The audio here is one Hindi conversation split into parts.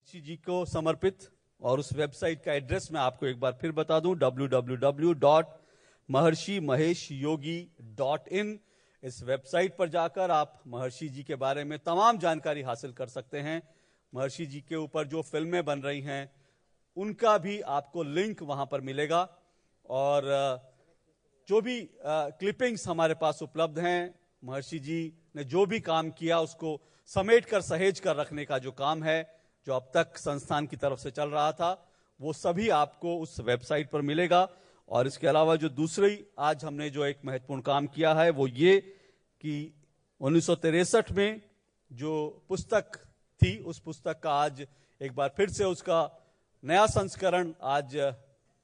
महर्षि जी को समर्पित, और उस वेबसाइट का एड्रेस मैं आपको एक बार फिर बता दूं, www.maharshimaheshyogi.in। इस वेबसाइट पर जाकर आप महर्षि जी के बारे में तमाम जानकारी हासिल कर सकते हैं। महर्षि जी के ऊपर जो फिल्में बन रही हैं उनका भी आपको लिंक वहां पर मिलेगा, और जो भी क्लिपिंग्स हमारे पास उपलब्ध हैं, महर्षि जी ने जो भी काम किया उसको समेट कर सहेज कर रखने का जो काम है, जो अब तक संस्थान की तरफ से चल रहा था, वो सभी आपको उस वेबसाइट पर मिलेगा। और इसके अलावा जो दूसरी आज हमने जो एक महत्वपूर्ण काम किया है वो ये कि 1963 में जो पुस्तक थी, उस पुस्तक का आज एक बार फिर से उसका नया संस्करण आज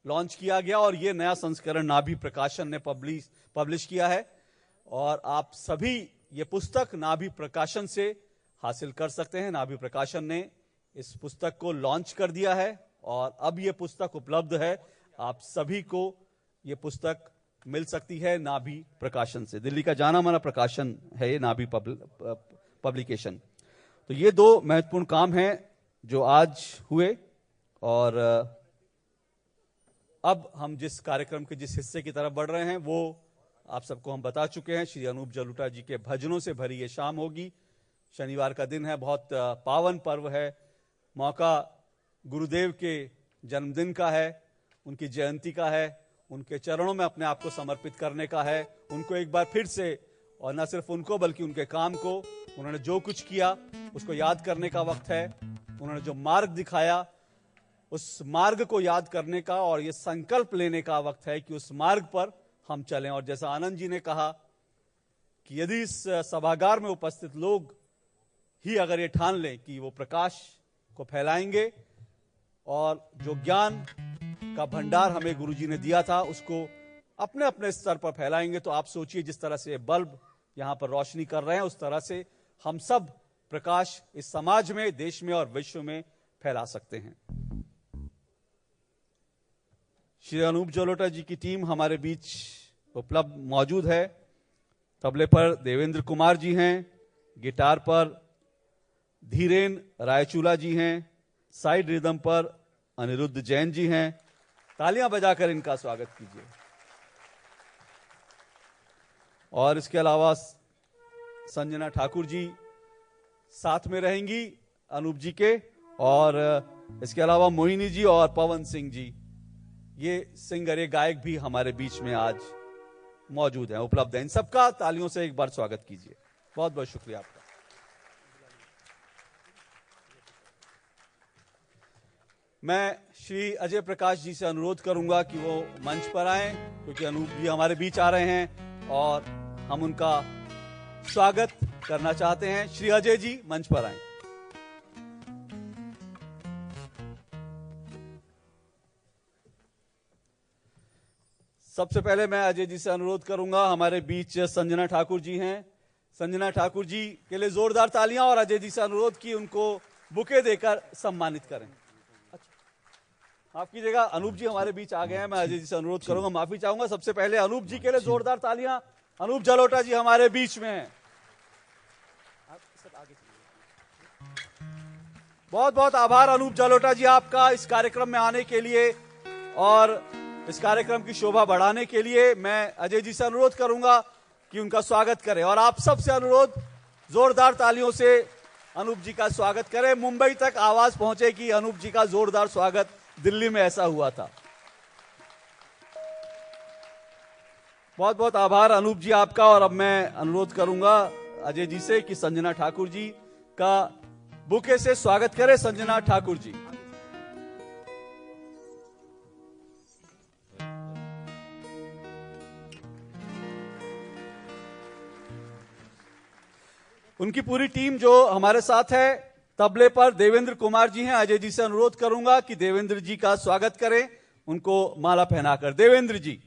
लॉन्च किया गया, और ये नया संस्करण नाभि प्रकाशन ने पब्लिश किया है, और आप सभी ये पुस्तक नाभि प्रकाशन से हासिल कर सकते हैं। नाभि प्रकाशन ने इस पुस्तक को लॉन्च कर दिया है और अब ये पुस्तक उपलब्ध है। आप सभी को ये पुस्तक मिल सकती है नाभि प्रकाशन से। दिल्ली का जाना माना प्रकाशन है ये नाभि पब्लिकेशन। तो ये दो महत्वपूर्ण काम हैं जो आज हुए, और अब हम जिस कार्यक्रम के जिस हिस्से की तरफ बढ़ रहे हैं वो आप सबको हम बता चुके हैं। श्री अनूप जलोटा जी के भजनों से भरी ये शाम होगी। शनिवार का दिन है, बहुत पावन पर्व है, मौका गुरुदेव के जन्मदिन का है, उनकी जयंती का है, उनके चरणों में अपने आप को समर्पित करने का है, उनको एक बार फिर से, और न सिर्फ उनको बल्कि उनके काम को, उन्होंने जो कुछ किया उसको याद करने का वक्त है। उन्होंने जो मार्ग दिखाया उस मार्ग को याद करने का और ये संकल्प लेने का वक्त है कि उस मार्ग पर हम चलें। और जैसा आनंद जी ने कहा कि यदि इस सभागार में उपस्थित लोग ही अगर ये ठान लें कि वो प्रकाश को फैलाएंगे और जो ज्ञान का भंडार हमें गुरुजी ने दिया था उसको अपने अपने स्तर पर फैलाएंगे, तो आप सोचिए जिस तरह से बल्ब यहां पर रोशनी कर रहे हैं उस तरह से हम सब प्रकाश इस समाज में, देश में और विश्व में फैला सकते हैं। श्री अनूप जलोटा जी की टीम हमारे बीच उपलब्ध मौजूद है। तबले पर देवेंद्र कुमार जी हैं, गिटार पर धीरेन रायचूला जी हैं, साइड रिदम पर अनिरुद्ध जैन जी हैं। तालियां बजाकर इनका स्वागत कीजिए। और इसके अलावा संजना ठाकुर जी साथ में रहेंगी अनूप जी के, और इसके अलावा मोहिनी जी और पवन सिंह जी, ये सिंगर, ये गायक भी हमारे बीच में आज मौजूद हैं, उपलब्ध हैं। इन सबका तालियों से एक बार स्वागत कीजिए। बहुत बहुत शुक्रिया आपका। मैं श्री अजय प्रकाश जी से अनुरोध करूंगा कि वो मंच पर आएं, क्योंकि अनूप जी हमारे बीच आ रहे हैं और हम उनका स्वागत करना चाहते हैं। श्री अजय जी मंच पर आएं। सबसे पहले मैं अजय जी से अनुरोध करूंगा, हमारे बीच संजना ठाकुर जी हैं। संजना ठाकुर जी के लिए जोरदार तालियां, और अजय जी से अनुरोध की उनको बुके देकर सम्मानित करें। माफ कीजिएगा, अनूप जी हमारे बीच आ गए हैं। मैं अजय जी से अनुरोध करूंगा, माफी चाहूंगा। सबसे पहले अनूप जी के लिए जोरदार तालियां। अनूप जलोटा जी हमारे बीच में हैं। बहुत बहुत आभार अनूप जलोटा जी आपका इस कार्यक्रम में आने के लिए और इस कार्यक्रम की शोभा बढ़ाने के लिए। मैं अजय जी से अनुरोध करूंगा कि उनका स्वागत करें, और आप सबसे अनुरोध जोरदार तालियों से अनूप जी का स्वागत करें। मुंबई तक आवाज पहुंचे कि अनूप जी का जोरदार स्वागत दिल्ली में ऐसा हुआ था। बहुत बहुत आभार अनूप जी आपका। और अब मैं अनुरोध करूंगा अजय जी से कि संजना ठाकुर जी का बुके से स्वागत करें। संजना ठाकुर जी। उनकी पूरी टीम जो हमारे साथ है, तबले पर देवेंद्र कुमार जी हैं। अजय जी से अनुरोध करूंगा कि देवेंद्र जी का स्वागत करें, उनको माला पहनाकर। देवेंद्र जी।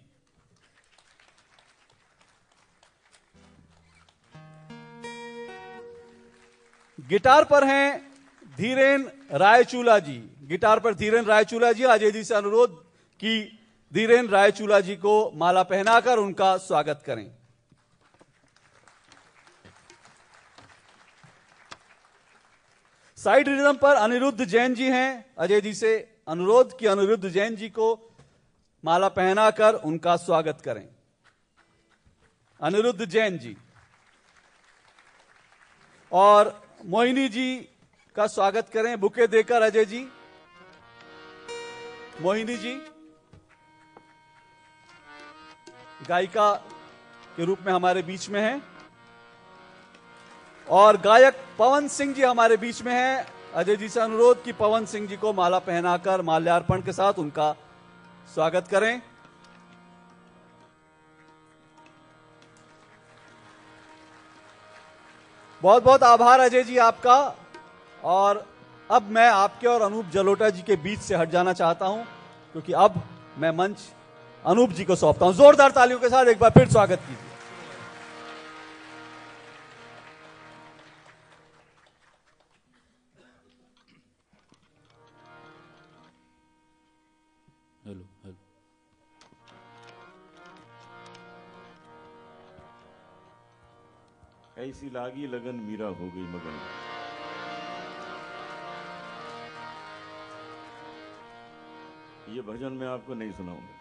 गिटार पर हैं धीरेन रायचूला जी। गिटार पर धीरेन रायचूला जी। अजय जी से अनुरोध कि धीरेन रायचूला जी को माला पहनाकर उनका स्वागत करें। साइड रिदम पर अनिरुद्ध जैन जी हैं। अजय जी से अनुरोध कि अनिरुद्ध जैन जी को माला पहनाकर उनका स्वागत करें। अनिरुद्ध जैन जी और मोहिनी जी का स्वागत करें बुके देकर। अजय जी, मोहिनी जी गायिका के रूप में हमारे बीच में हैं और गायक पवन सिंह जी हमारे बीच में हैं। अजय जी से अनुरोध कि पवन सिंह जी को माला पहनाकर माल्यार्पण के साथ उनका स्वागत करें। बहुत बहुत आभार अजय जी आपका। और अब मैं आपके और अनूप जलोटा जी के बीच से हट जाना चाहता हूं, क्योंकि अब मैं मंच अनूप जी को सौंपता हूं। जोरदार तालियों के साथ एक बार फिर स्वागत कीजिए। Hello hello. ऐसी लागी लगन मीरा हो गई मगन। ये भजन मैं आपको नहीं सुनाऊंगा।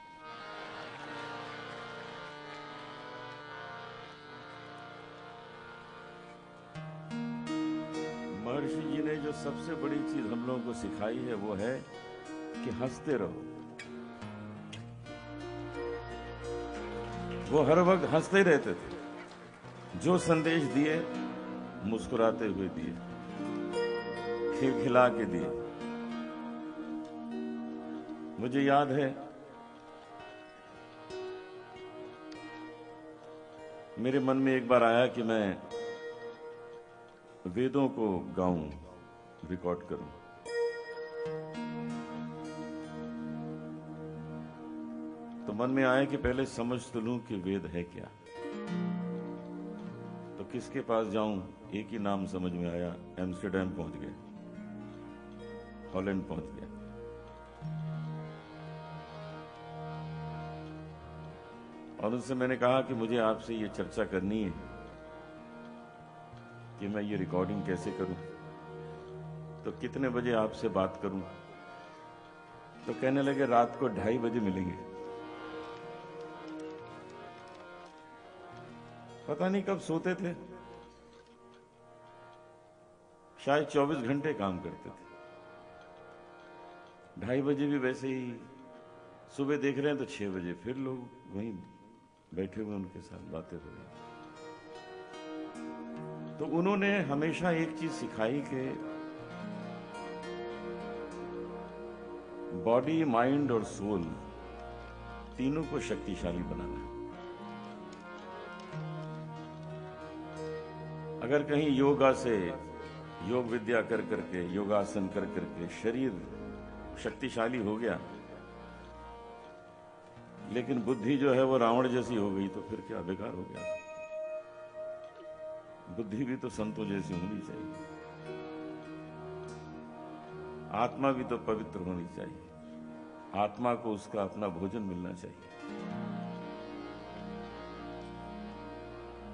महर्षि जी ने जो सबसे बड़ी चीज हम लोगों को सिखाई है वो है कि हंसते रहो। वो हर वक्त हंसते रहते थे। जो संदेश दिए मुस्कुराते हुए दिए, खिलखिला के दिए। मुझे याद है मेरे मन में एक बार आया कि मैं वेदों को गाऊं, रिकॉर्ड करूं। तो मन में आया कि पहले समझ तो लूं कि वेद है क्या। तो किसके पास जाऊं, एक ही नाम समझ में आया। एम्स्टर्डम पहुंच गए, हॉलैंड पहुंच गया। और उनसे मैंने कहा कि मुझे आपसे ये चर्चा करनी है कि मैं ये रिकॉर्डिंग कैसे करूं, तो कितने बजे आपसे बात करूं। तो कहने लगे रात को 2:30 बजे मिलेंगे। पता नहीं कब सोते थे, शायद 24 घंटे काम करते थे। 2:30 बजे भी वैसे ही, सुबह देख रहे हैं तो 6 बजे फिर लोग वहीं बैठे हुए उनके साथ बातें हो रही। तो उन्होंने हमेशा एक चीज सिखाई कि बॉडी, माइंड और सोल तीनों को शक्तिशाली बनाना है। अगर कहीं योगा से, योग विद्या कर करके, योगासन कर करके शरीर शक्तिशाली हो गया, लेकिन बुद्धि जो है वो रावण जैसी हो गई, तो फिर क्या, बेकार हो गया। बुद्धि भी तो संतों जैसी होनी चाहिए, आत्मा भी तो पवित्र होनी चाहिए, आत्मा को उसका अपना भोजन मिलना चाहिए।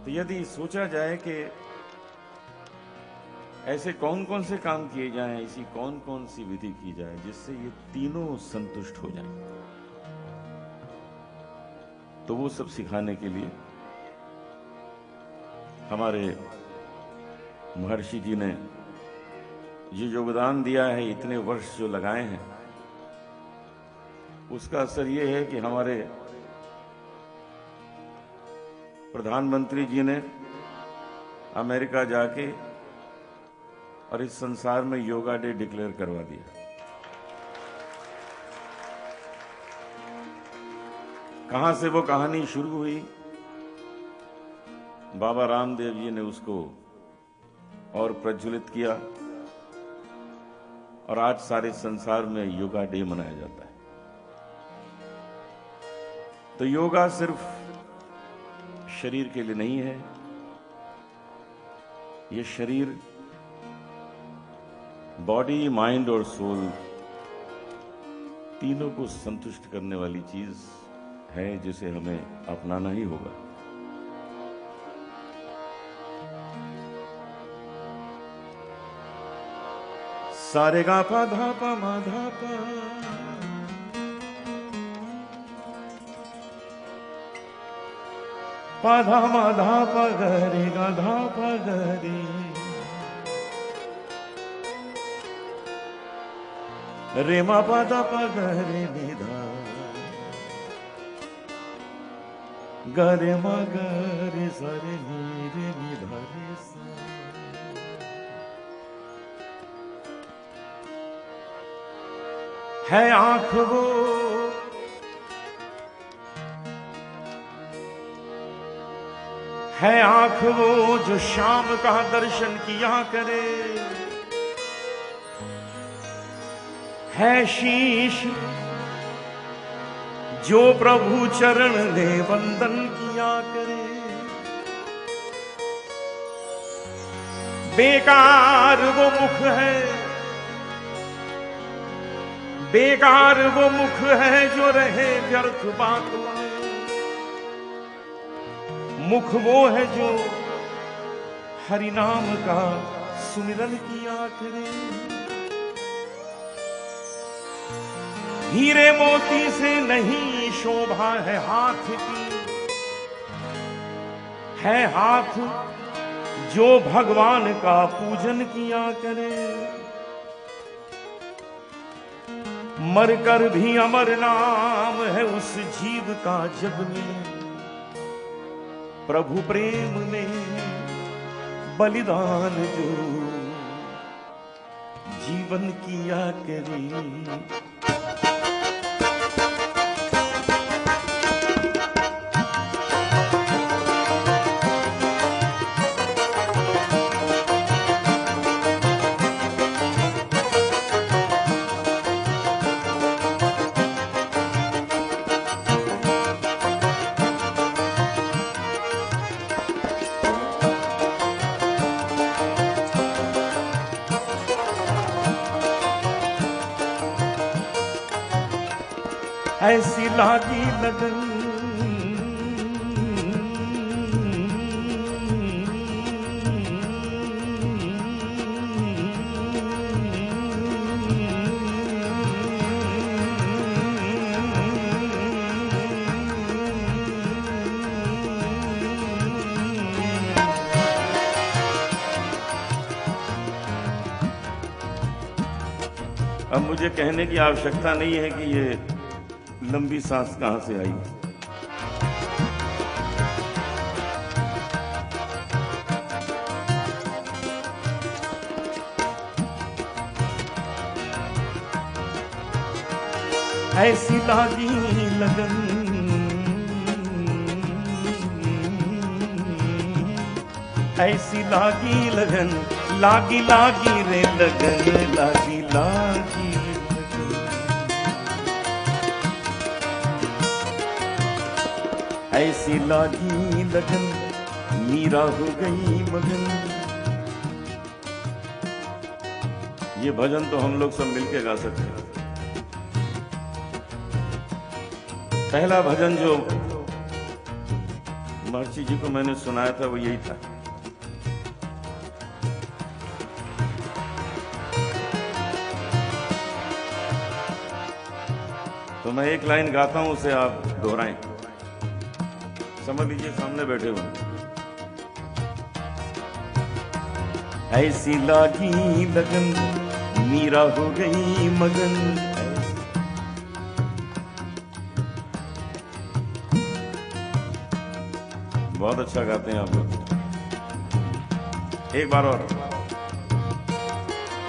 तो यदि सोचा जाए कि ऐसे कौन कौन से काम किए जाएं, ऐसी कौन कौन सी विधि की जाए जिससे ये तीनों संतुष्ट हो जाएं, तो वो सब सिखाने के लिए हमारे महर्षि जी ने ये योगदान दिया है। इतने वर्ष जो लगाए हैं, उसका असर ये है कि हमारे प्रधानमंत्री जी ने अमेरिका जाके और इस संसार में योगा डे डिक्लेयर करवा दिया। कहां से वो कहानी शुरू हुई, बाबा रामदेव जी ने उसको और प्रज्वलित किया और आज सारे संसार में योगा डे मनाया जाता है। तो योगा सिर्फ शरीर के लिए नहीं है, ये शरीर, बॉडी, माइंड और सोल तीनों को संतुष्ट करने वाली चीज है, जिसे हमें अपनाना ही होगा। सारे गा पा धा पा मा धा पा, पा धा मा धा पा ग रे गा धा पा ग रे, रे मा पा धा पा ग रे नि धा, ग रे मा ग रे सा रे नि धा रे सा। है आंख वो है आंख वो जो शाम का दर्शन किया करे, है शीश जो प्रभु चरण दे वंदन किया करे। बेकार वो मुख है, बेकार वो मुख है जो रहे व्यर्थ बातों में। मुख वो है जो हरि नाम का सुमिरन किया करे। हीरे मोती से नहीं शोभा है हाथ की, है हाथ जो भगवान का पूजन किया करे। मरकर भी अमर नाम है उस जीव का जग में, प्रभु प्रेम में बलिदान जो जीवन किया करे। ऐसी लागी लगन अब मुझे कहने की आवश्यकता नहीं है कि ये लंबी सांस कहां से आई। ऐसी लागी लगन, ऐसी लागी लगन, लागी लागी रे लगन, लागी लागी ऐसी लागी लगन, मीरा हो गई मगन। ये भजन तो हम लोग सब मिलके गा सकते हैं। पहला भजन जो महर्षि जी को मैंने सुनाया था वो यही था। तो मैं एक लाइन गाता हूं, उसे आप दोहराएं। समझ लीजिए सामने बैठे हुए। ऐसी लागी लगन, मीरा हो गई मगन। बहुत अच्छा गाते हैं आप लोग। एक बार और।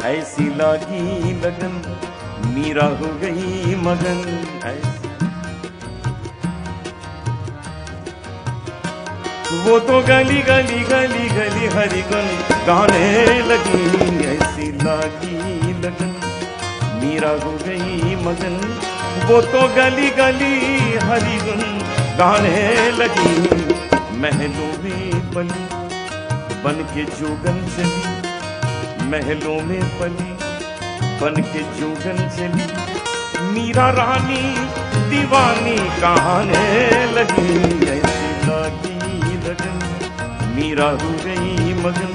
ऐसी लागी लगन, मीरा हो गई मगन। वो तो गली गली गली गली हरि गुण गाने लगी। ऐसी लागी लगन, मीरा हो गई मगन। वो तो गली गली हरि गुण गाने लगी। महलों में पली बन के जोगन चली, महलों में पली बन के जोगन चली। मीरा रानी दीवानी कहाने लगी। ऐसी लागी लगन, मीरा हो गई मगन।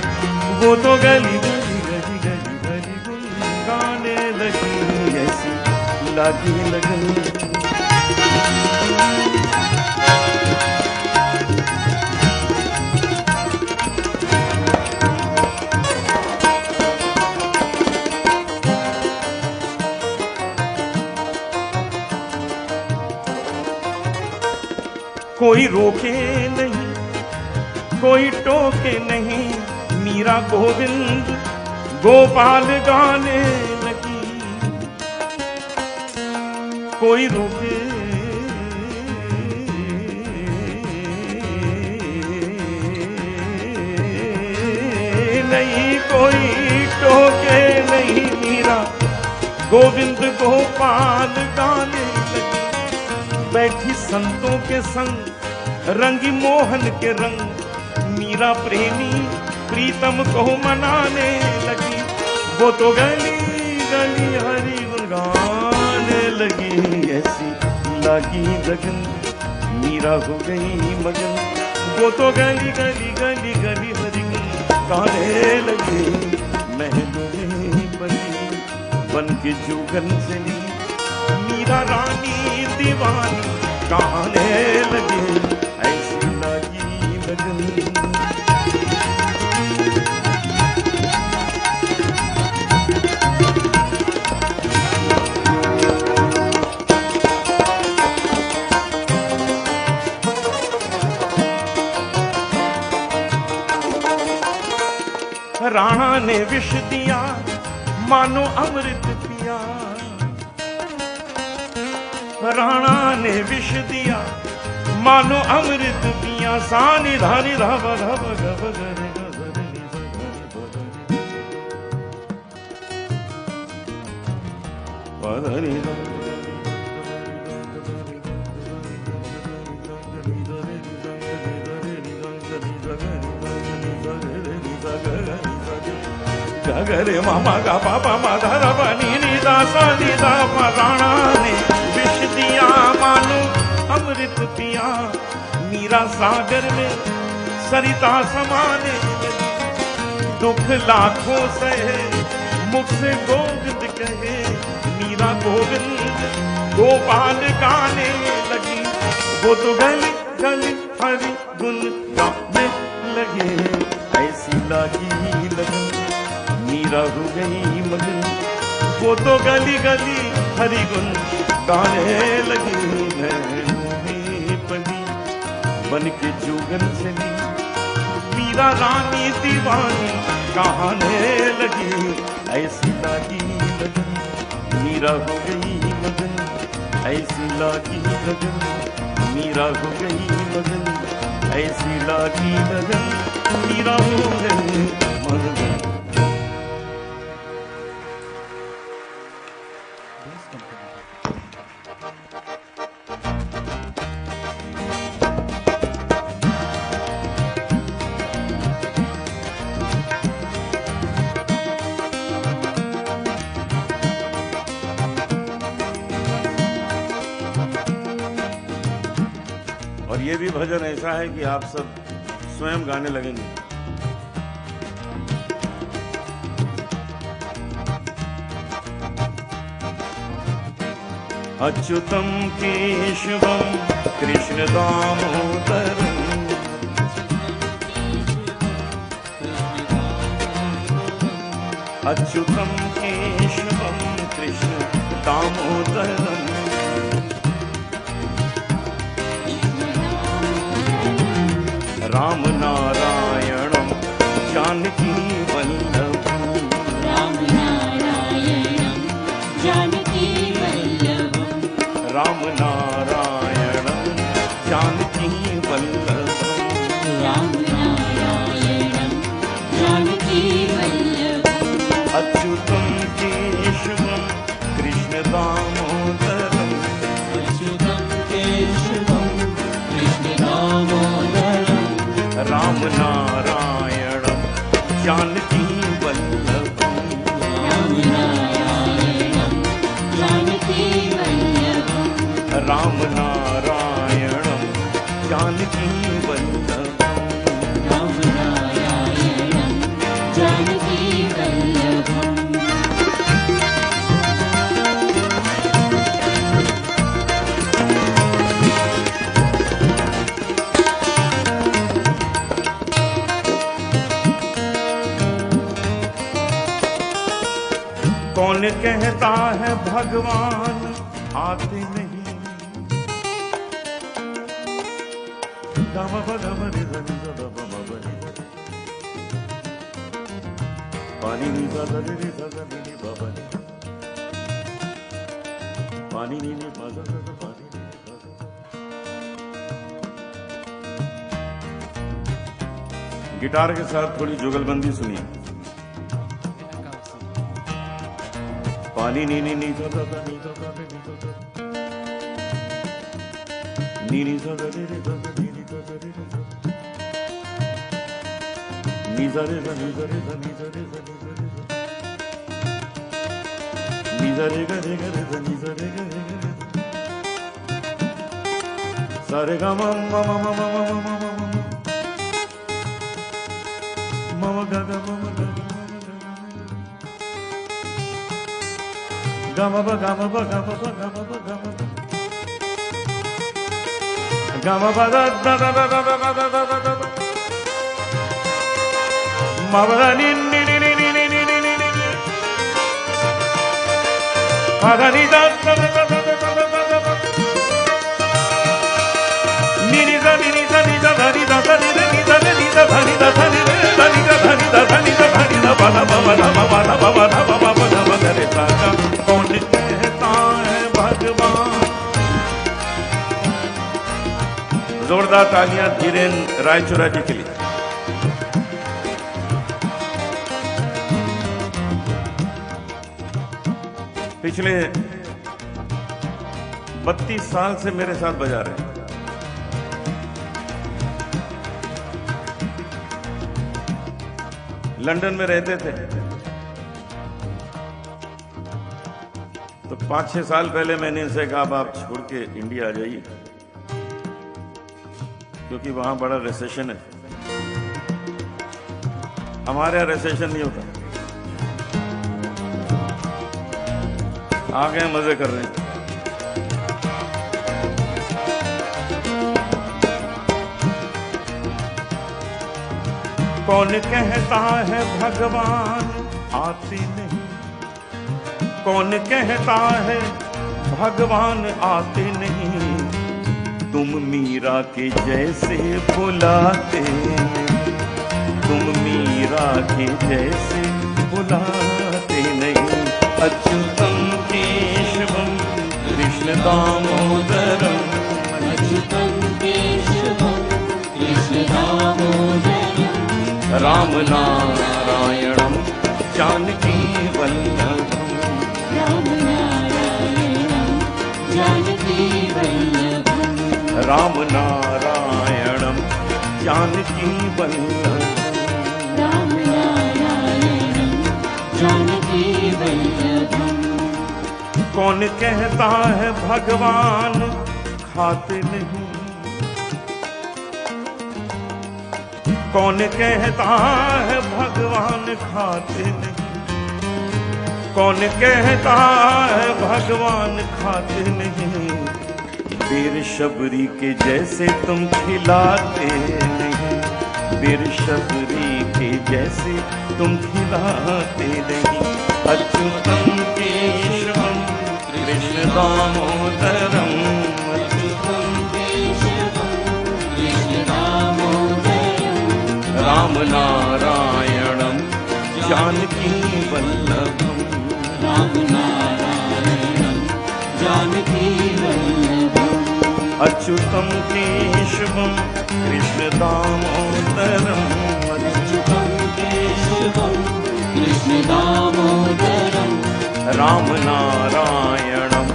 वो तो गली गली गली गली गली गली लागी लगन। कोई रोके नहीं, कोई टोके नहीं, मीरा गोविंद गोपाल गाने लगी। कोई रोके नहीं, कोई टोके नहीं, मीरा गोविंद गोपाल गाने लगी। बैठी संतों के संग रंगी मोहन के रंग, मीरा प्रेमी प्रीतम को मनाने लगी। वो तो गली गली हरि गुण गाने लगी। ऐसी लागी लगन मीरा हो गई मगन। वो तो गली गली गली गली हरि गुण गाने लगी। महलों में बनी बन के जुगन चली, मीरा रानी दीवानी गाने लगी। ऐसी लागी लगन। राणा ने विष दिया मानो अमृत पिया। राणा ने विष दिया मानो अमृत पिया। सानी धानी धाव धाव गव गरे गरे मामा गा पापा माधा रवा नी दा सा नी दा। राणा ने विष दिया मानो अमृत पिया। मीरा सागर में सरिता समाने लगी। दुख लाखों सहे मुख से गोविंद कहे। मीरा गोविंद गोपाल गाने लगी। वो तो गली गली हरि गुण गाने लगे। ऐसी लागी लगन मीरा हो गई मगन। वो तो गली गली हरि गुण गाने लगी। पली बन के जुगन चली, मीरा रानी दीवानी गाने लगी। ऐसी लागी लगन मीरा हो गई मगन। ऐसी लागी लगन मीरा हो गई मगन। ऐसी लागी लगन मीरा हो गई मगन। और ये भी भजन ऐसा है कि आप सब स्वयं गाने लगेंगे। अच्युतम केशवम कृष्ण दामोदरम। अच्युतम केशवम कृष्ण दामोदरम। राम नारायणम जानकी वल्लभम। राम नारायणम जानकी वल्लभम। राम नारायणम जानकी वल्लभम। राम नारायणम जानकी वल्लभम। अच्युतम केशवम कृष्ण दामोदरम। अच्युतम केशवम कृष्ण दामोदरम। राम नारायणम जानकी वल्लभम। राम नारायणम जानकी वल्लभम। राम नारायणम जानकी वल्लभम। राम नारायणम जानकी वल्लभम। कौन कहता है भगवान आते नहीं। गम गम रे रे रे पानी नी सा रे रे सा रे बाबा नी पानी नी नी पानी नी पानी। गिटार के साथ थोड़ी जुगलबंदी सुनिए। पानी नी नी नी सा सा नी सा सा नी सा सा नी नी सा रे रे सा नी नी सा रे रे सा नी सा रे सा नी सा रे सा नी सा रे सा नी सा रे गा रे गा रे सा नी सा रे गा रे गा सा रे गा मा मा मा मा मा मा मा गा गा मा गा gama ba gama ba gama ba gama ba gama ba gama ba da da da da da da da da da da ma ba ni ni ni ni ni ni ni ni ni ni pa da ni da da da da da da da da da ni ni da ni ni da ni da da ni da da ni da ni da ni da da ni da da ni da ni da da ni da da ni da da ni da ba la ba ba la ba ba la ba ba la ba ba ba ba रे सा गा। कौन कहता है भगवान। जोरदार तालियां धीरेन रायचूरा जी के लिए। पिछले 32 साल से मेरे साथ बजा रहे हैं। लंदन में रहते थे तो 5-6 साल पहले मैंने इनसे कहा अब आप छोड़ के इंडिया आ जाइए क्योंकि वहां बड़ा रिसेशन है। हमारे यहाँ रिसेशन नहीं होता। आ गए मजे कर रहे हैं। कौन कहता है भगवान आते नहीं। कौन कहता है भगवान आते नहीं। तुम मीरा के जैसे बुलाते। तुम मीरा के जैसे बुलाते नहीं। अच्युतम केशवम कृष्ण दामोदरम। अच्युतं केशवं कृष्ण दामोदरं राम नारायणम जानकी वल्लभम। राम नारायणं जानकी वल्लभं राम नारायणम जानकी वल्लभम। राम नारायणं जानकी वल्लभं। कौन कहता है भगवान खाते नहीं। कौन कहता है भगवान खाते नहीं। कौन कहता है भगवान खाते नहीं। वीर शबरी के जैसे तुम खिलाते नहीं। वीर शबरी के जैसे तुम खिलाते नहीं। अच्युतम केशवम कृष्ण दामोदरम। अच्युतं केशवं कृष्ण दामोदरं राम नारायणम जानकी वल्लभम। राम नारायणं जानकी वल्लभं अच्युतम केशवम कृष्ण दामोदरम। अच्युतं केशवं कृष्ण दामोदरं राम नारायणम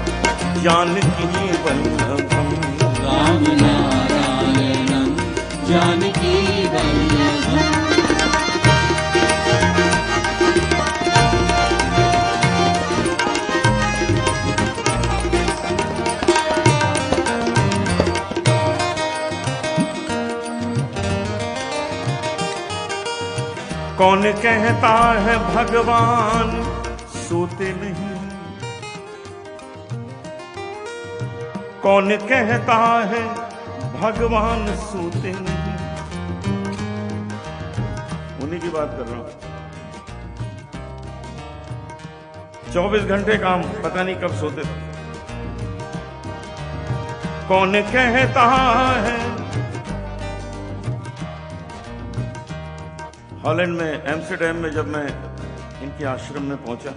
जानकी वल्लभम। राम नारायणं जानकी वल्लभं कौन कहता है भगवान सोते नहीं। कौन कहता है भगवान सोते नहीं। उन्हीं की बात कर रहा हूं। 24 घंटे काम, पता नहीं कब सोते थे। कौन कहता है, हॉलैंड में एम्स्टर्डम में जब मैं इनके आश्रम में पहुंचा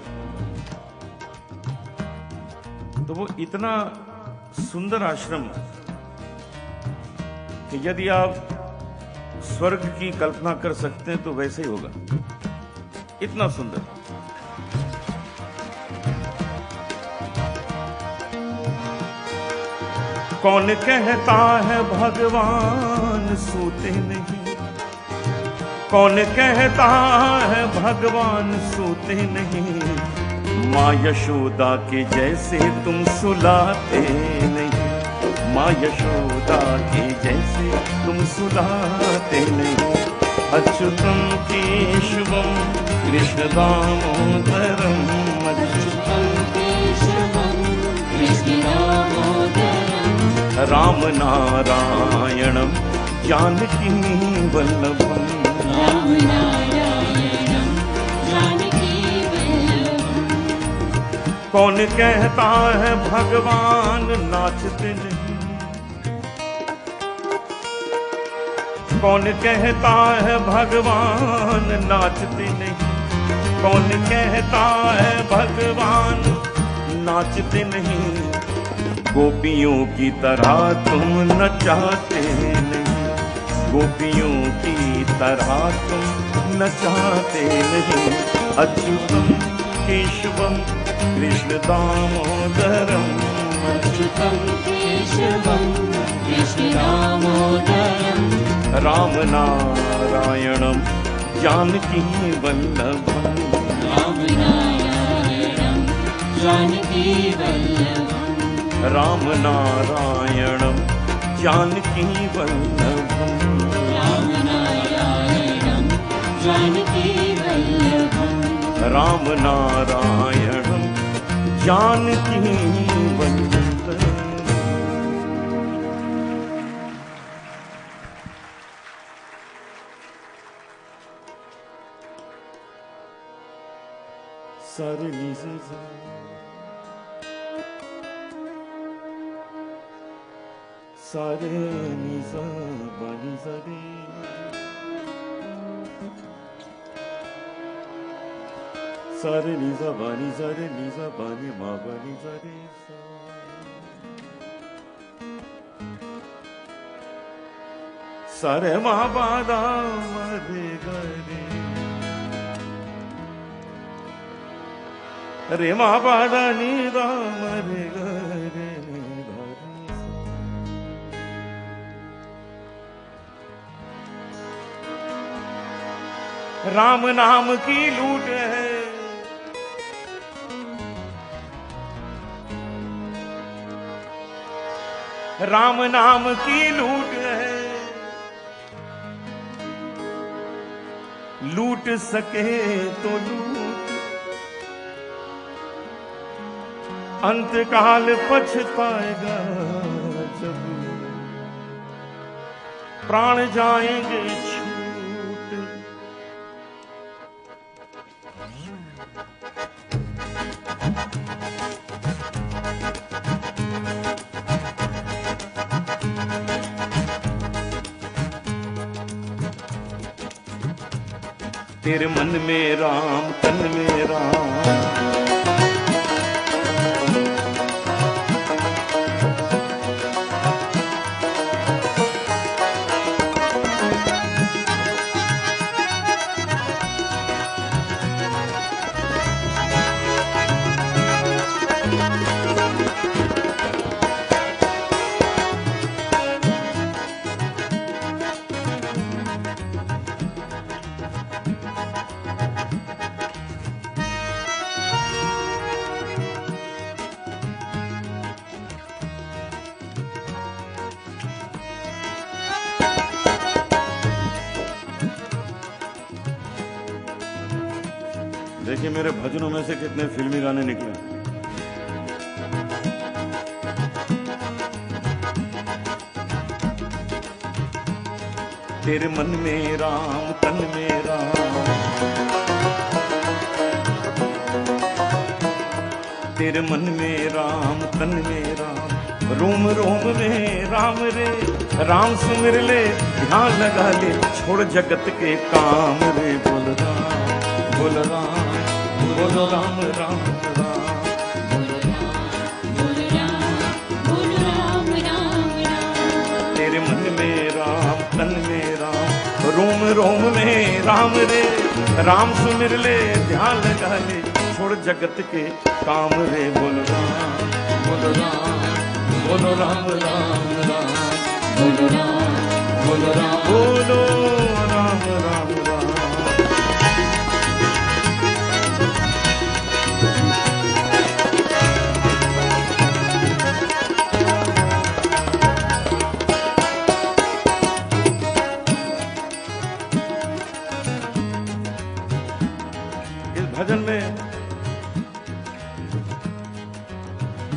तो वो इतना सुंदर आश्रम कि यदि आप स्वर्ग की कल्पना कर सकते हैं तो वैसे ही होगा, इतना सुंदर। कौन कहता है भगवान सोते नहीं, कौन कहता है भगवान सोते नहीं, माँ यशोदा के जैसे तुम सुलाते नहीं, माँ यशोदा के जैसे तुम सुलाते नहीं। अच्युतम केशवम कृष्ण दामोदरम, अच्युतं केशवं कृष्ण दामोदरं, राम नारायणम जानकी वल्लभम, राम नारायणं जानकी वल्लभं। कौन कहता है भगवान नाचते नहीं, कौन कहता है भगवान नाचते नहीं, कौन कहता है भगवान नाचते नहीं, गोपियों की तरह तुम नचाते नहीं, गोपियों की तरह तुम नचाते नहीं। अच्युतम केशवम कृष्ण दामोदरम, अच्युतं केशवं कृष्ण दामोदरं, राम नारायणम जानकी वल्लभम, राम नारायणं जानकी वल्लभं, राम नारायणम जानकी वल्लभम, राम नारायणं जानकी वल्लभं, राम नारायणम जानकी वल्लभम। सारे नीचे सारे नीसा बानी सारे, सारे नीसा बानी माँ बानी सारे, सारे माँ बादा मरे गरे, रे माँ बादा नी दा मरे गरे। राम नाम की लूट है, राम नाम की लूट है, लूट सके तो लूट, अंतकाल पछताएगा जब प्राण जाएंगे छूट। तेरे मन में राम तन में राम, देखिए मेरे भजनों में से कितने फिल्मी गाने निकले। तेरे मन में राम तन में राम, तेरे मन में राम, तन में राम, रोम रोम में राम रे। राम सुमिर ले, ध्यान लगा ले, छोड़ जगत के काम रे। बोल राम, बोल राम, बोल राम, राम राम। तेरे मन में राम, तन में राम, रोम रोम में राम रे। राम सुमिर ले, ध्यान लगा ले, छोड़ जगत के काम रे। बोल राम, बोल राम, बोलो राम, राम राम। बोलो राम, बोलो राम, बोलो राम, राम राम। भजन में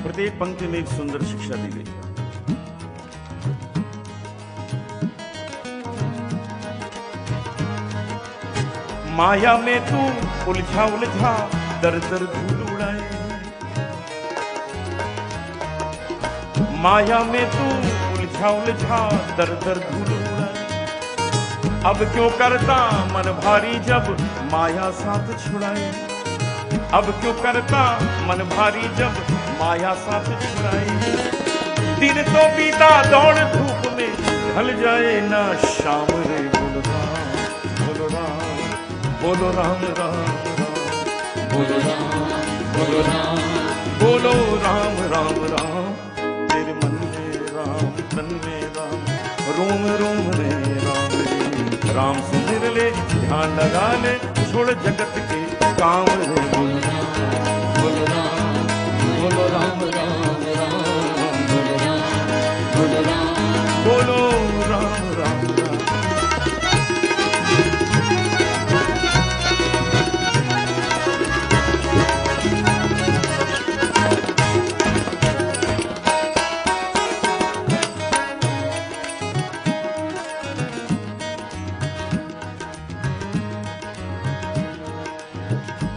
प्रत्येक पंक्ति में एक सुंदर शिक्षा दी गई है। माया में तू उलझा उलझा दर दर धूल उड़ाए। माया में तू उलझा उलझा दर दर धूल उड़ाए। अब क्यों करता मन भारी जब माया साथ छुड़ाए। अब क्यों करता मन भारी जब माया साथ छुड़ाए। दिन तो बीता दौड़ धूप में, ढल जाए ना शाम रे। बोलो राम, बोलो राम, बोलो राम, राम राम। बोलो राम, बोलो राम, बोलो राम, राम राम। तेरे मन में राम, तन में राम, रोम रोम में राम रे। राम सुमिर ले, ध्यान लगा ले, छोड़ जगत के काम रे। बोलो राम, बोलो राम, बोलो राम, राम राम। बोलो राम, बोलो राम, बोलो राम, राम राम।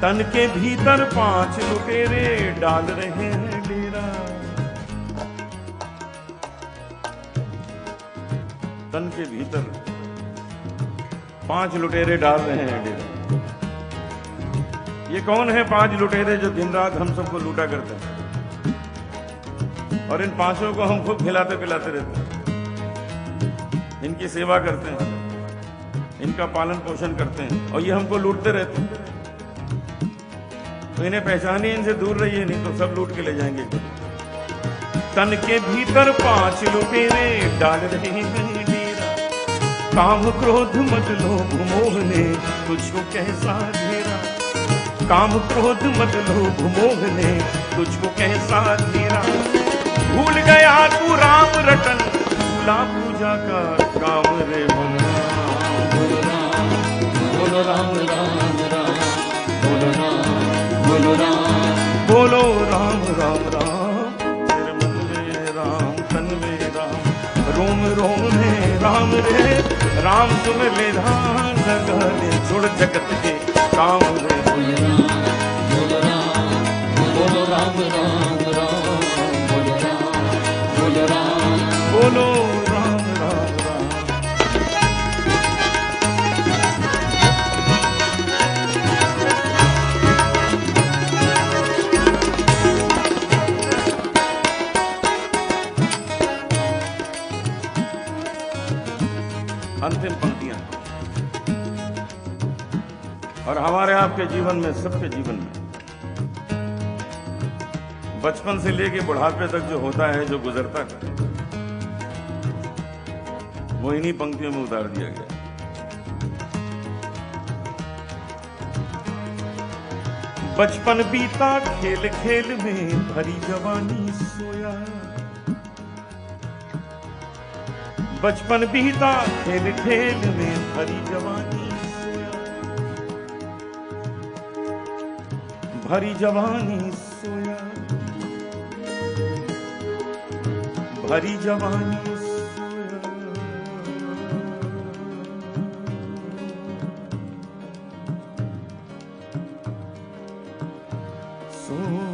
तन के भीतर 5 लुटेरे डाल रहे हैं डेरा। तन के भीतर 5 लुटेरे डाल रहे हैं डेरा। ये कौन है 5 लुटेरे जो दिन रात हम सबको लूटा करते हैं और इन 5 को हम खूब खिलाते पिलाते रहते हैं, इनकी सेवा करते हैं, इनका पालन पोषण करते हैं और ये हमको लूटते रहते हैं। तो इन्हें पहचानिए, इनसे दूर रहिए, नहीं तो सब लूट के ले जाएंगे। तन के भीतर 5 लुटेरे डाल रहे हैं डेरा। काम क्रोध मत लोभ मोह ने तुझको कैसा घेरा। काम क्रोध मत लोभ मोह ने तुझको कैसा घेरा। भूल गया तू राम रटन, भूला पूजा का काम रे। बोलो राम, बोलो राम, राम राम। बोलो राम, बोलो राम, बोलो राम, राम राम। तेरे मन में राम, तन में राम, रोम रोम में राम रे। राम सुन ले, ध्यान लगा ले, छोड़ जगत के काम रे। बोलो राम, बोलो राम, बोलो राम, राम राम। बोलो राम, बोलो राम, बोलो राम, राम राम। अंतिम पंक्तियां और हमारे आपके जीवन में, सबके जीवन में बचपन से लेके बुढ़ापे तक जो होता है, जो गुजरता है, वो इन्हीं पंक्तियों में उतार दिया गया। बचपन बीता खेल खेल में, भरी जवानी सोया। बचपन बीता खेल खेल में, भरी जवानी सोया। भरी जवानी सोया, भरी जवानी सोया। सोया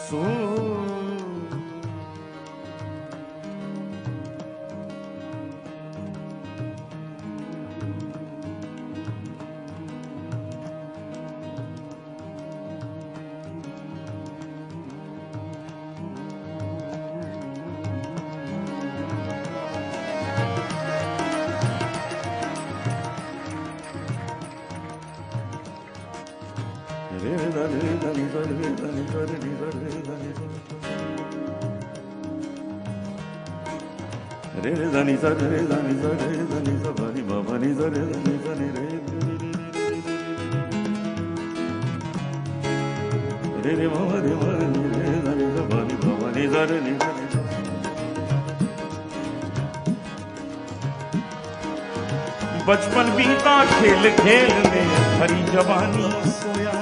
सो रे रे धनी सा रे धनी सा रे धनी सा भनी भनी सा रे धनी सा रे रे रे मामा रे मारे रे धनी सा भनी भनी सा रे नी बचपन बीता खेल खेल में हरी जवानी सोया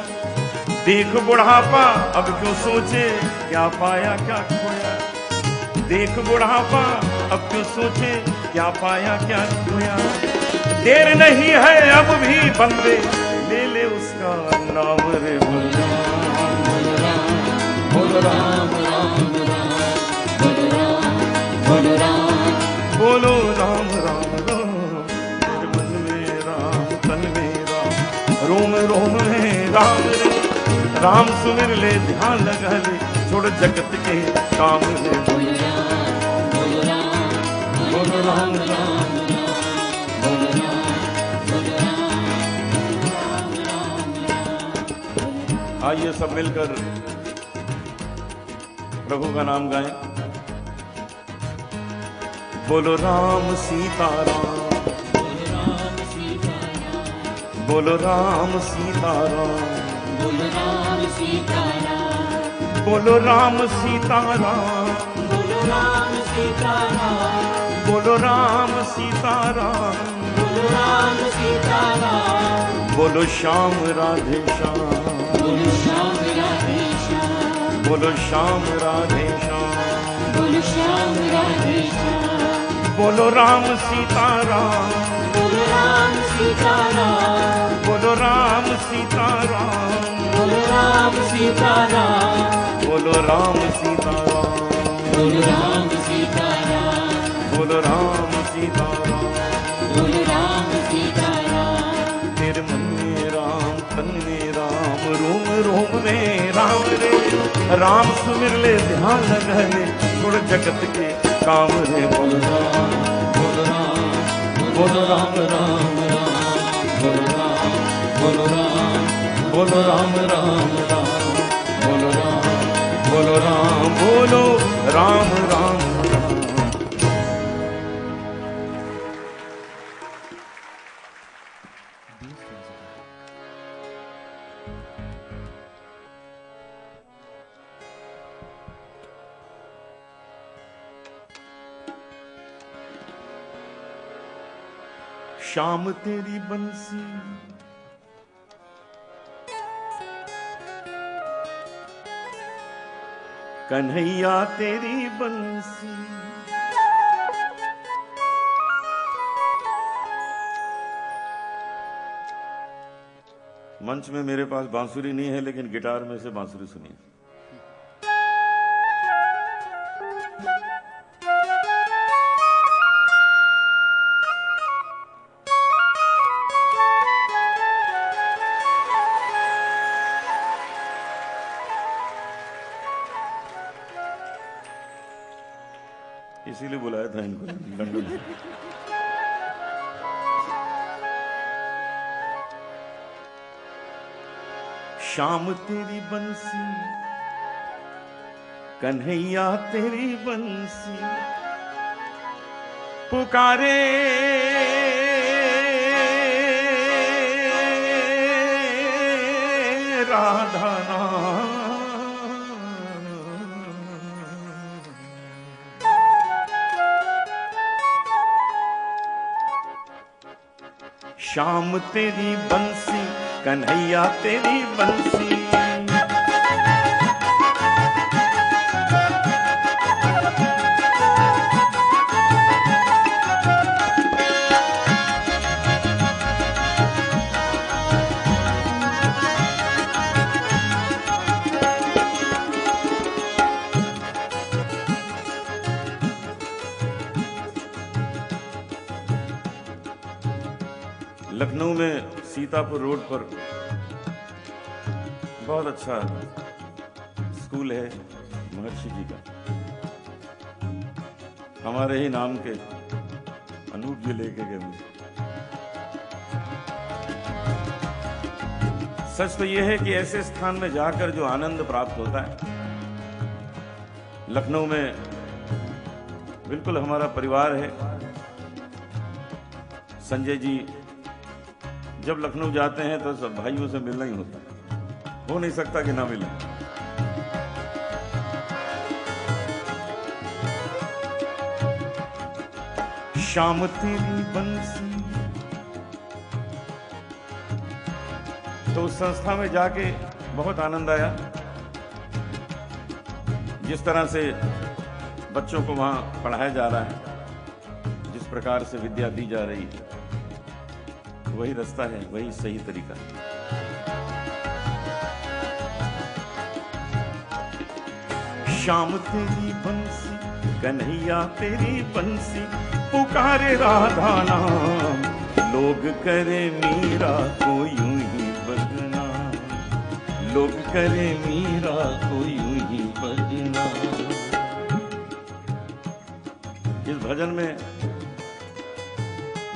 देख बुढ़ापा अब क्यों सोचे क्या पाया क्या खोया देख बुढ़ापा अब क्यों सोचे क्या पाया क्या खोया देर नहीं है अब भी बंदे ले ले उसका नाम रे बोल राम बोल राम राम राम बोल राम बोलो राम राम राम तेरे मन में राम तन में राम रोम रोम में राम राम सुमिर ले ध्यान लगा ले छोड़ जगत के काम रे बोल राम राम आइए सब मिलकर प्रभु का नाम गाएं। बोलो राम सीताराम बोलो राम सीताराम बोलो राम सीताराम बोलो राम सीताराम बोलो राम सीताराम बोलो राम सीताराम बोलो राम सीताराम बोलो श्याम राधे श्याम बोलो श्याम राधे श्याम बोलो श्याम राधे श्याम बोलो श्याम राधे श्याम बोलो राम सीताराम बोलो राम सीताराम बोलो राम सीताराम बोलो राम सीताराम बोलो राम सीताराम बोलो राम सीताराम बोलो राम सीताराम बोलो राम सीताराम तेरे मन में राम तन में राम रोम रोम में राम रे राम सुमिर ले ध्यान लगा ले छोड़ जगत के काम रे बोलो राम बोलो राम बोलो राम राम राम बोलो राम बोलो राम बोलो राम राम राम बोलो राम बोलो राम बोलो राम राम राम शाम तेरी बंसी कन्हैया तेरी बंसी मंच में मेरे पास बांसुरी नहीं है लेकिन गिटार में से बांसुरी सुनिए। इसीलिए बुलाया था इनको लंदन। शाम तेरी बंसी कन्हैया तेरी बंसी पुकारे राधा नाम शाम तेरी बंसी कन्हैया तेरी बंसी लखनऊ में सीतापुर रोड पर बहुत अच्छा स्कूल है महर्षि जी का। हमारे ही नाम के अनूप जी लेके गए मुझे। सच तो यह है कि ऐसे स्थान में जाकर जो आनंद प्राप्त होता है, लखनऊ में बिल्कुल हमारा परिवार है। संजय जी जब लखनऊ जाते हैं तो सब भाइयों से मिलना ही होता है, हो नहीं सकता कि ना मिले। शाम तेरी बंसी, तो उस संस्था में जाके बहुत आनंद आया। जिस तरह से बच्चों को वहां पढ़ाया जा रहा है, जिस प्रकार से विद्या दी जा रही है, वही रास्ता है, वही सही तरीका है। शाम तेरी बंसी, कन्हैया तेरी बंसी, पुकारे राधा नाम, लोग करे मीरा को यूं ही बदनाम, लोग करे मीरा को यूं ही बदनाम। इस भजन में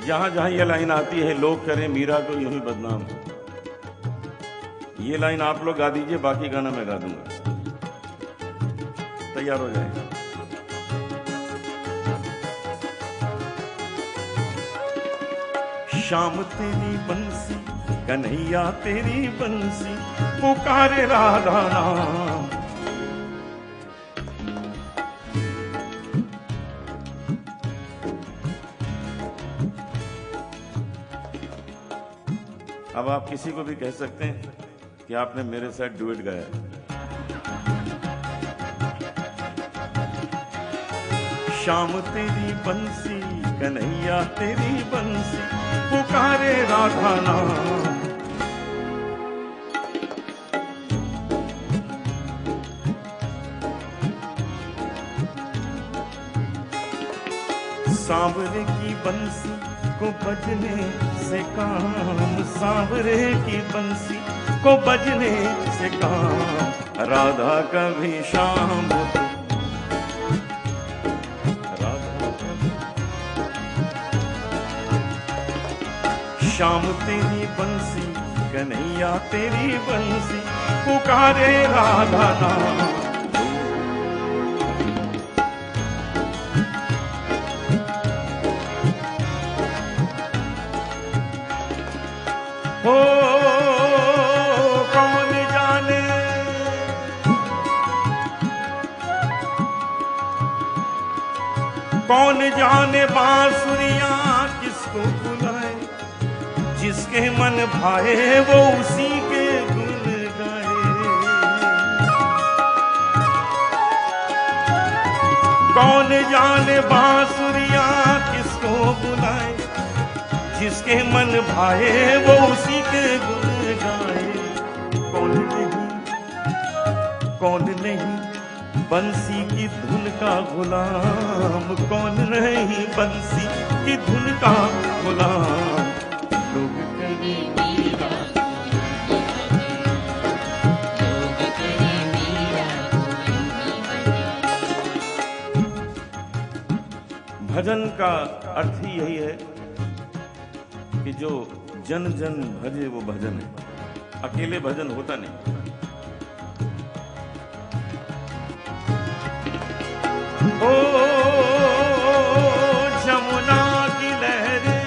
जहां जहां यह लाइन आती है, लोग करें मीरा को यूं ही बदनाम, ये लाइन आप लोग गा दीजिए, बाकी गाना मैं गा दूंगा। तैयार हो जाएगा। शाम तेरी बंसी, कन्हैया तेरी बंसी, पुकारे राधा नाम। अब आप किसी को भी कह सकते हैं कि आपने मेरे साथ डुएट गाया। शाम तेरी बंसी, कन्हैया तेरी बंसी, पुकारे राधा नाम। सांवरे की बंसी को बजने से काम, सांवरे की बंसी को बजने से काम, राधा का भी शाम, शाम तेरी बंसी, कन्हैया तेरी बंसी, पुकारे राधा नाम। हो कौन जाने, कौन जाने बांसुरियां किसको बुलाए, जिसके मन भाए वो उसी के गुण गाए। कौन जाने बांसुरियां किसको बुलाए, जिसके मन भाए वो उसी के गुण गाए। कौन नहीं बंसी की धुन का गुलाम, कौन नहीं बंसी की धुन का गुलाम, लोग करे मीरा, लोग करे मीरा। भजन का अर्थ ही यही है कि जो जन जन भजे वो भजन है, अकेले भजन होता नहीं। ओ जमुना की लहरें,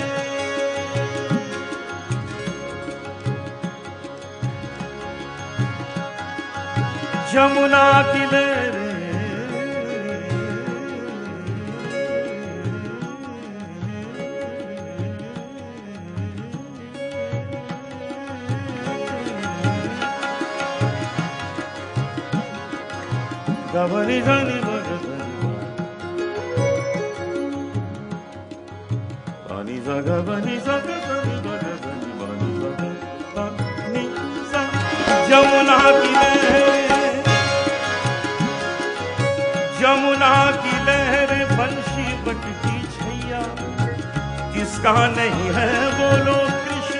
जमुना की लहरें, गवरी जानी पानी जगा बनी जगा बनी बनी बनी जगा पानी सा। जमुना की लहरें, जमुना की लहरें, बंशी बटकी छैया, किसका नहीं है बोलो कृष्ण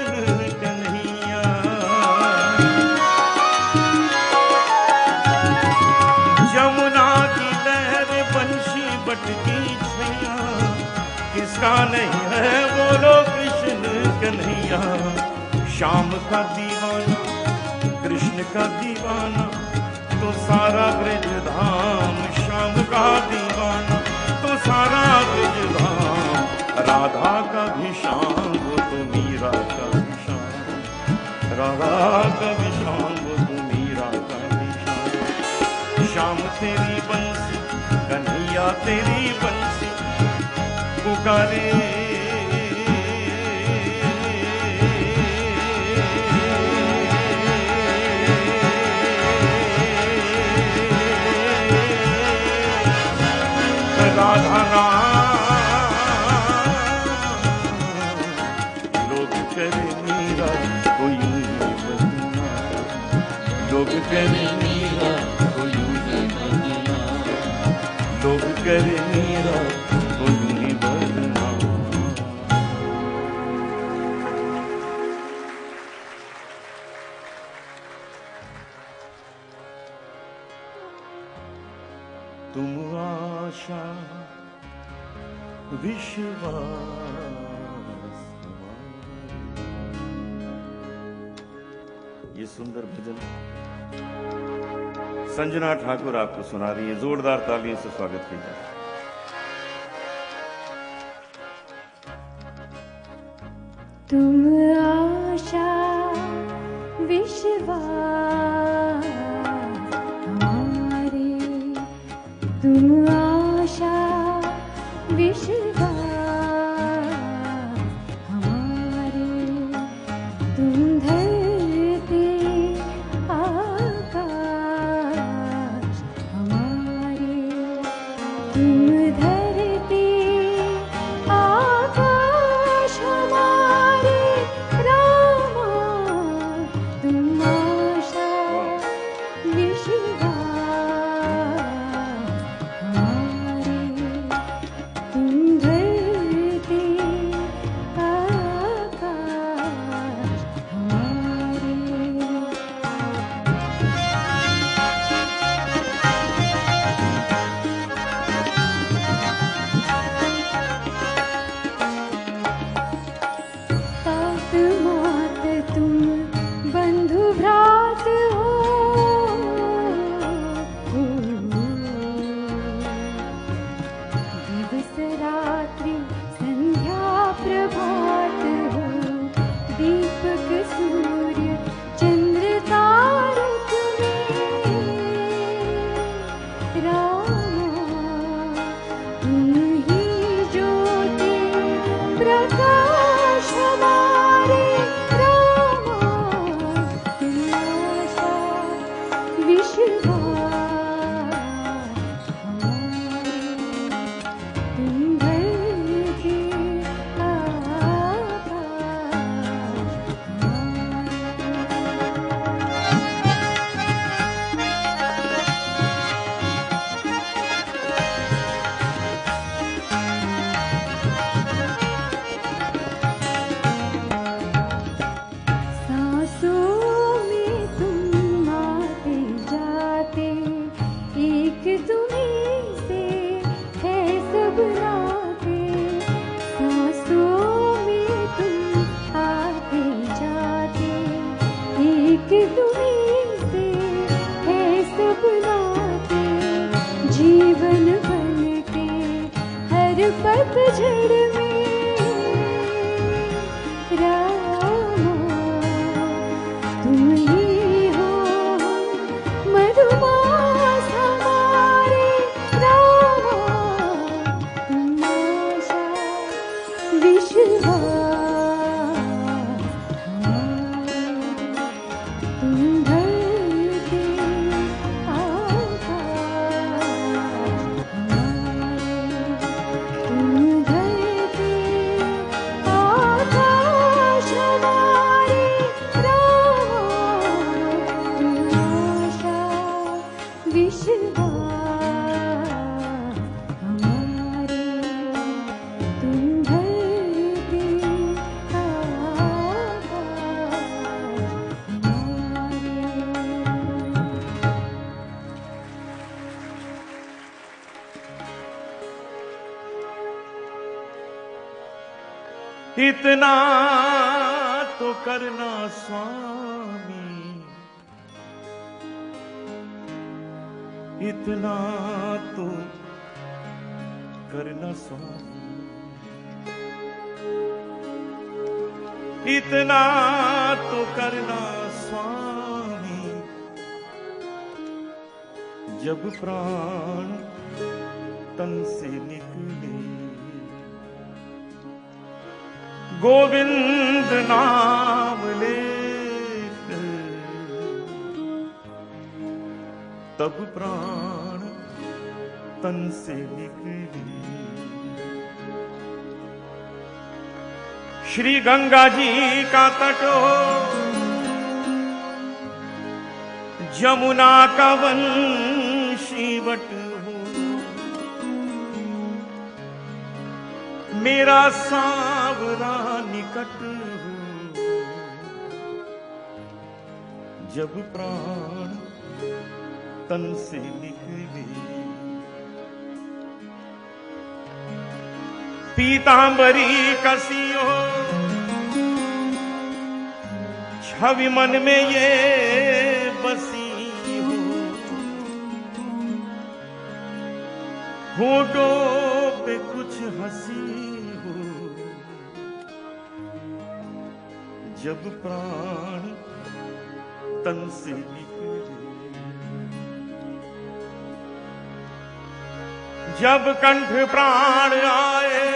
कन्हैया श्याम का दीवाना, कृष्ण का दीवाना तो सारा ब्रज धाम, श्याम का दीवाना तो सारा ब्रज धाम, राधा का भी श्याम वो तो मीरा का भी श्याम, राधा का भी श्याम वो तो मीरा का भी श्याम। श्याम तेरी बंसी कन्हैया तेरी बंसी पुकारे, राधा नाम लोग करे मीरा को यूं ही बदनाम, लोग करे मीरा को यूं ही बदनाम, लोग करे मीरा को यूं ही बदनाम। तुम आशा विश्वास, ये सुंदर भजन संजना ठाकुर आपको सुना रही है। जोरदार तालियों से स्वागत कीजिए। तुम आशा विश्वास हमारे, तुम आशा विश्वास हमारे, तुम धरती आकाश हमारे, तुम धरती आकाश हमारे, रामा तुम आशा विश्वास हमारे, तुम धरती आकाश हमारे। तात मात तुम बंधु भ्रात हो, दिवस रात्रि संध्या प्रभात हो, दीपक सूर्य चंद्र तारक में, रामा तुम ही ज्योति प्रकाश हमारे, रामा तुम आशा विश्वास हमारे, तुम धरती आकाश सांसों में तुम आते जाते, एक तुम्हीं से है सब नाते, सांसों में तुम आते जाते, एक तुम्हीं से है सब नाते, जीवन बन के हर पतझड़ में, रामा तुम ही हो मधुमास हमारे, रामा तुम आशा विश्वास हमारे, तुम धरती आकाश हमारे, तुम धरती आकाश हमारे, रामा तुम आशा विश्वास हमारे, तुम धरती आकाश हमारे। इतना करना स्वामी, इतना तो करना स्वामी, इतना तो करना स्वामी, जब प्राण तन से निकले गोविंद नाम लेकर, तब प्राण तन से निकले। श्री गंगा जी का तट हो, जमुना का वंशीवट हो, मेरा सांवरा निकट हो, जब प्राण तन से निकले। पीतांबरी कसियो छवि मन में ये बसी हो, होठों पे कुछ हंसी हो, जब प्राण तन से निकले। जब कंठ प्राण आए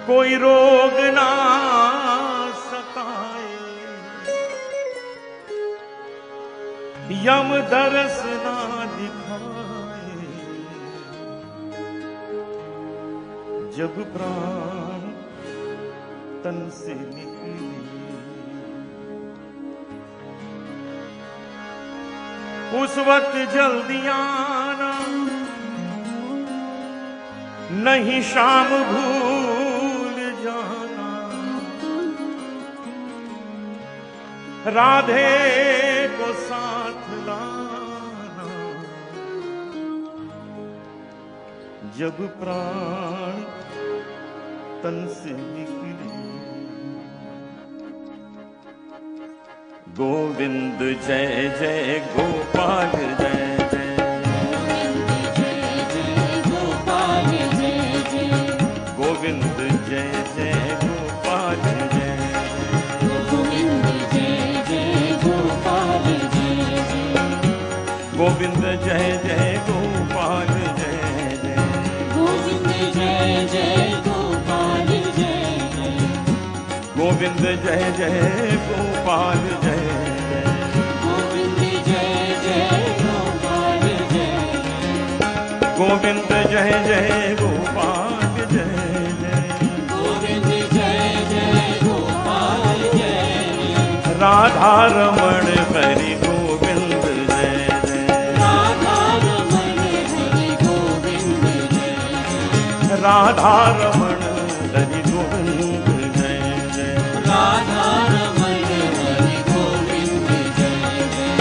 कोई रोग ना सताए, यम दरस ना दिखाए, जब प्राण तन से निकले। उस वक्त जल्दी आना, नहीं शाम भूल जाना, राधे को साथ लाना, जब प्राण तन से निकले। गोविंद जय जय गोपाल जय जय, गोविंद जय जय गोपाल जय, गोविंद जय जय गोपाल जय जय, गोविंद जय जय गोपाल जय जय, गोविंद जय जय गोपाल जय जय, गोविंद जय जय गोपाल जय जय, गोविंद जय जय गोपाल जय जय, गोविंद जय जय गोपाल जय जय, राधा रमण हरि गोविंद जय जय, राधा रमण हरि गोविंद जय जय, राधा रमण हरि गोविंद जय जय, राधा रमण हरि गोविंद जय जय,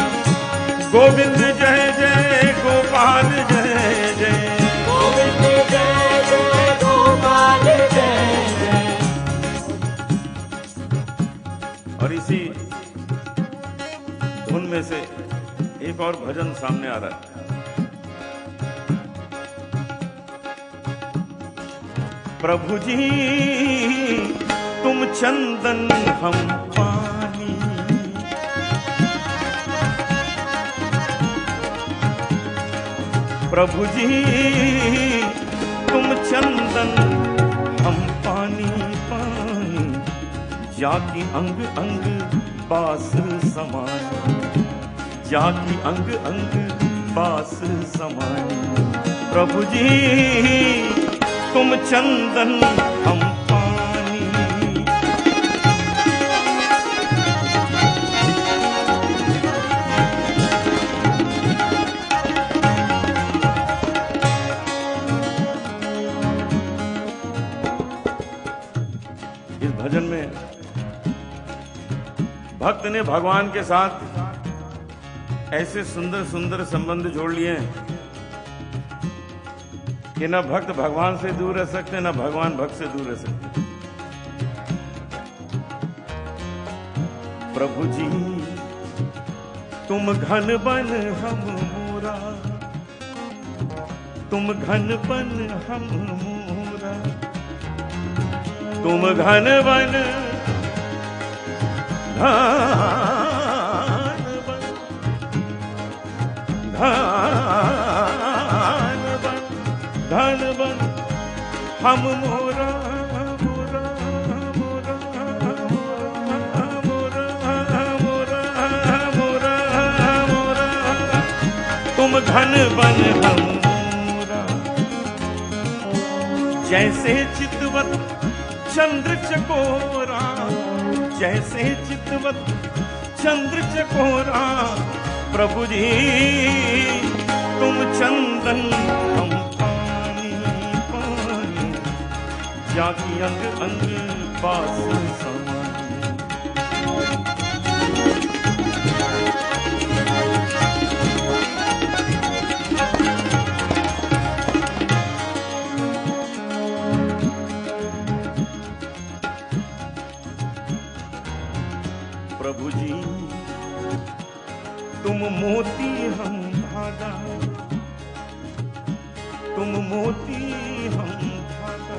गोविंद जय जय गोपाल जय जय, गोविंद जय जय गोपाल जय जय। और इसी धुन में से एक और भजन सामने आ रहा है। प्रभु जी तुम चंदन हम पानी, प्रभु जी तुम चंदन हम पानी पानी, जाकी अंग अंग बास समान, जाकी अंग अंग बास समान। प्रभु जी तुम चंदन हम पानी, इस भजन में भक्त ने भगवान के साथ ऐसे सुंदर सुंदर संबंध जोड़ लिए हैं कि न भक्त भगवान से दूर रह सकते, न भगवान भक्त से दूर रह सकते। प्रभु जी तुम घन बन हम मोरा, तुम घन बन हम मोरा, तुम घन बन धान बन, धान बन, धन बन हम मोरा, मोरा, मोरा, मोरा, मोरा, मोरा, मोरा, तुम घन बन हम मोरा। जैसे चितवत चंद्र चकोरा, जैसे चितवत चंद्र चकोरा, प्रभु जी तुम चंदन हम पानी, पानी, जाकी अंग अंग पास समानी। प्रभु जी तुम मोती हम धागा, तुम मोती हम धागा,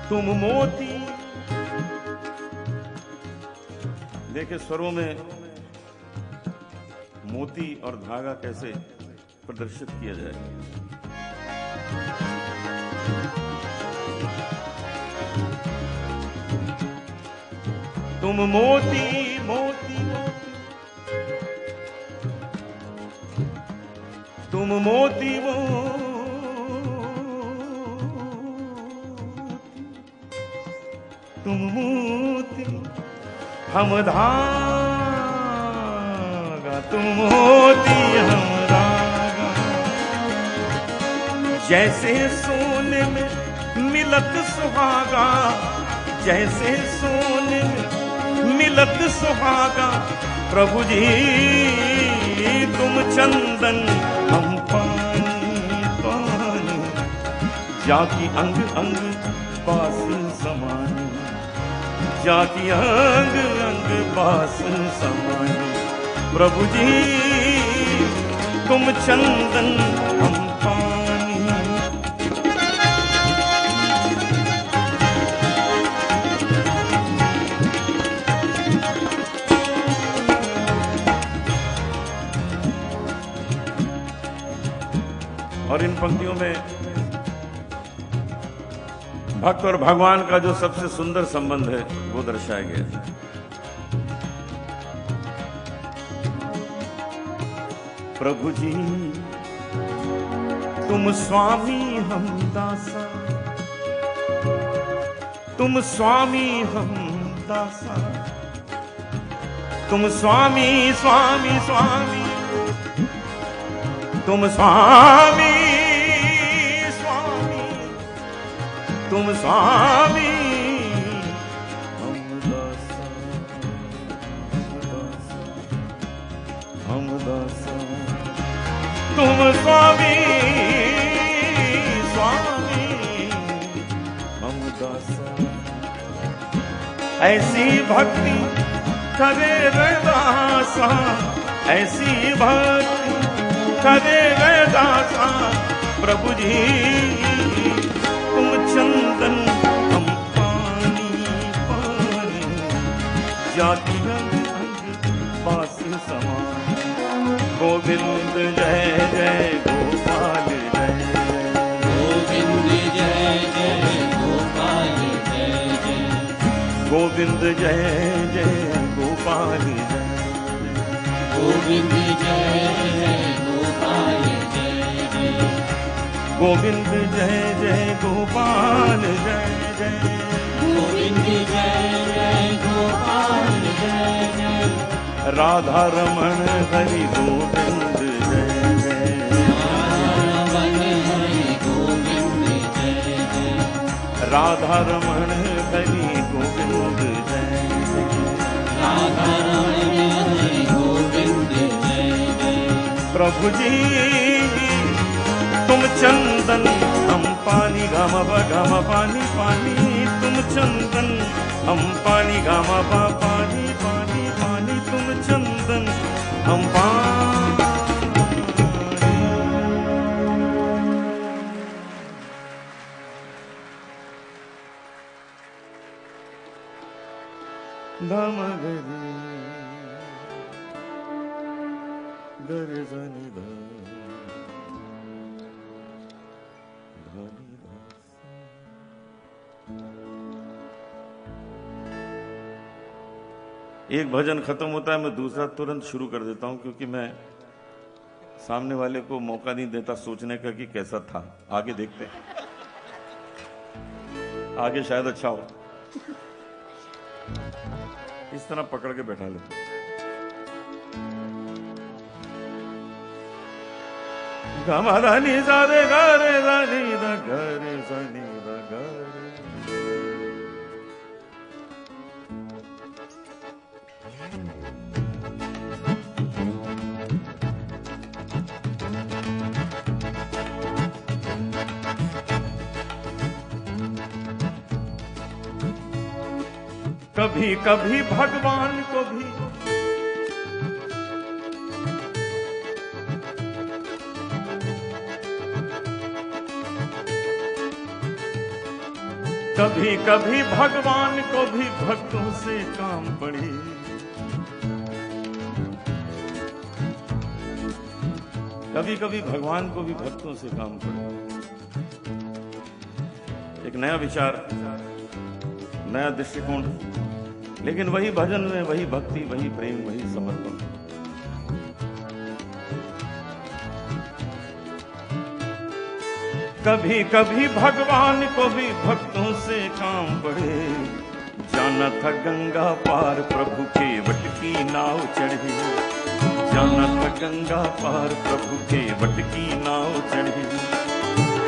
तुम मोती। देखिए स्वरों में मोती और धागा कैसे प्रदर्शित किया जाए। तुम मोती मोती मोती, तुम मोती मोती, तुम मोती हम धागा, तुम मोती हम धागा। जैसे सोने में मिलत सुहागा, जैसे सोने में मिलत सुहागा, प्रभु जी तुम चंदन हम पानी, पानी, जाकी अंग अंग पास समानी, जाकी अंग अंग पास समानी, प्रभु जी तुम चंदन हम पानी। और इन पंक्तियों में भक्त और भगवान का जो सबसे सुंदर संबंध है वो दर्शाया गया है। प्रभु जी तुम स्वामी हम दासा, तुम स्वामी हम दासा, तुम स्वामी स्वामी स्वामी, तुम स्वामी स्वामी, तुम स्वामी हम दासा, हम दासा, तुम स्वामी स्वामी हम दासा। ऐसी भक्ति करे दासा, ऐसी भक्ति करे दासा, प्रभु जी तुम चंदन हम पानी, पानी, जाति अंग अंग पास समान। गोविंद जय जय गोपाल जय, गोविंद जय जय गोपाल जय जय, गोविंद जय जय गोपाल जय, गोविंद जय जय गोपाल जय जय, गोविंद जय जय गोपाल जय जय, गोविंद जय जय गोपाल जय जय, राधा रमण हरि गोविंद जय जय, रमण हरि गोविंद जय जय, राधा रमण हरि गोविंद जय जय, राधा रमण हरि गोविंद जय जय। प्रभु जी तुम चंदन हम पानी, गम पानी पानी, तुम चंदन, हम पानी गामा पा पानी पानी पानी तुम चंदन, हम पानी। धाम गरी गरे जानी धा धानी धा। एक भजन खत्म होता है, मैं दूसरा तुरंत शुरू कर देता हूं, क्योंकि मैं सामने वाले को मौका नहीं देता सोचने का कि कैसा था। आगे देखते हैं, आगे शायद अच्छा हो। इस तरह पकड़ के बैठा लेते। गमादानी सारे गारे दानी दा गारे सानी दा गारे। कभी कभी भगवान को भी कभी कभी भगवान को भी भक्तों से काम पड़े। कभी कभी भगवान को भी भक्तों से काम पड़े। एक नया विचार, नया दृष्टिकोण, लेकिन वही भजन में वही भक्ति, वही प्रेम, वही समर्पण। कभी कभी भगवान को भी भक्तों से काम पड़े। जाना था गंगा पार प्रभु के वट की नाव चढ़ी। जाना था गंगा पार प्रभु के वट की नाव चढ़ी।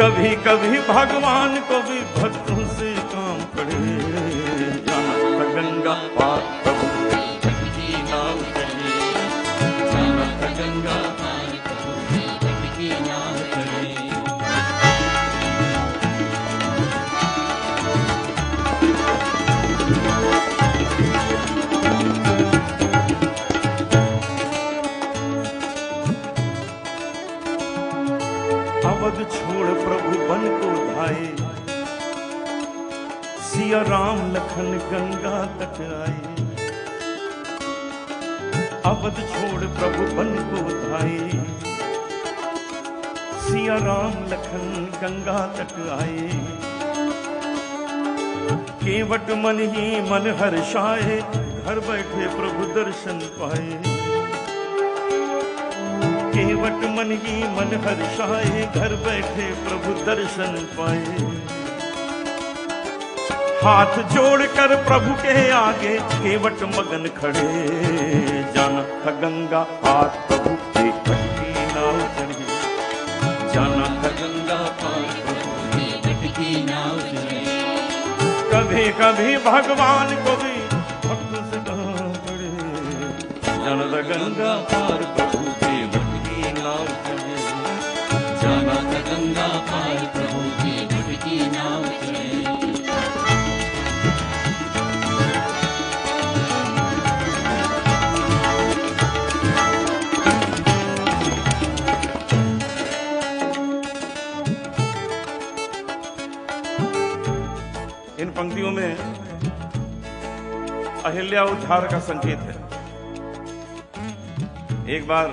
कभी कभी भगवान को भी भक्तों से काम पड़े। जाना था गंगा पार प्रभु के वट की नाव चढ़ी। जाना था गंगा पार प्रभु के वट की नाव चढ़ी। अवध छोड़ प्रभु बन को धाए। सिया राम लखन गंगा तट आए। अवध छोड़ प्रभु बन को धाए। सिया राम लखन गंगा तट आए। केवट मन ही मन हर्षाए। घर बैठे प्रभु दर्शन पाए। केवट मन ही मन हर्षाए। घर बैठे प्रभु दर्शन पाए। हाथ जोड़कर प्रभु के आगे केवट मगन खड़े। जाना था गंगा पार प्रभु के वट की नाव चढ़ी। जाना था गंगा पार प्रभु के वट की नाव चढ़ी। कभी कभी भगवान को भी भक्त से काम पड़े। जाना था गंगा पार प्रभु के वट की नाव चढ़ी। जाना था गंगा पार प्रभु के वट की नाव चढ़ी। इन पंक्तियों में अहिल्या उद्धार का संकेत है। एक बार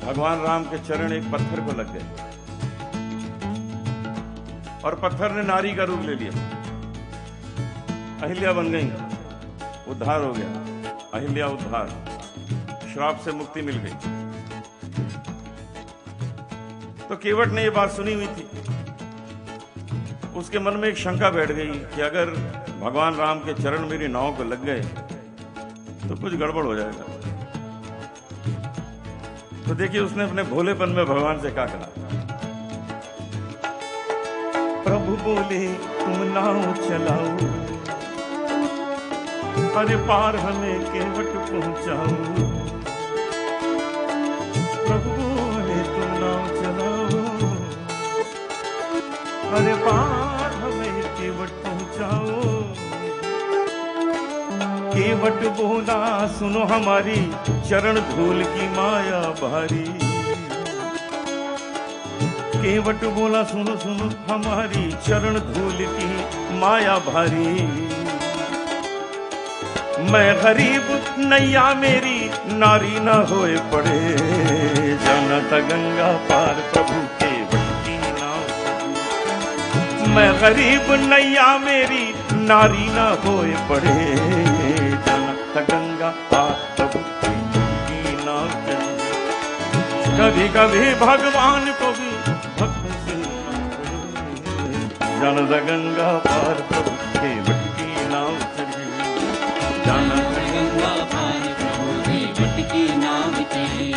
भगवान राम के चरण एक पत्थर को लग गए और पत्थर ने नारी का रूप ले लिया। अहिल्या बन गई, उद्धार हो गया। अहिल्या उद्धार, श्राप से मुक्ति मिल गई। तो केवट ने यह बात सुनी हुई थी। उसके मन में एक शंका बैठ गई कि अगर भगवान राम के चरण मेरी नाव को लग गए तो कुछ गड़बड़ हो जाएगा। तो देखिए उसने अपने भोलेपन में भगवान से क्या कहा। प्रभु बोले तुम नाव चलाओ, अरे पार हमें केवट पहुंचाओ। प्रभु बोले तुम नाव चलाओ, अरे पार हमें बचाओ। केवट बोला सुनो हमारी चरण धूल की माया भारी। केवट बोला सुनो सुनो हमारी चरण धूल की माया भारी। मैं गरीब नैया मेरी नारी न होए पड़े। जाना था गंगा पार प्रभु के वट की नाव। मैं गरीब नैया मेरी नारी न होए पड़े। जाना था गंगा पार प्रभु की नाव चली। कभी कभी भगवान को भी भक्त से जाना था गंगा पार प्रभु के वट की नाव चली। जाना था गंगा पार प्रभु की वट की नाव चली।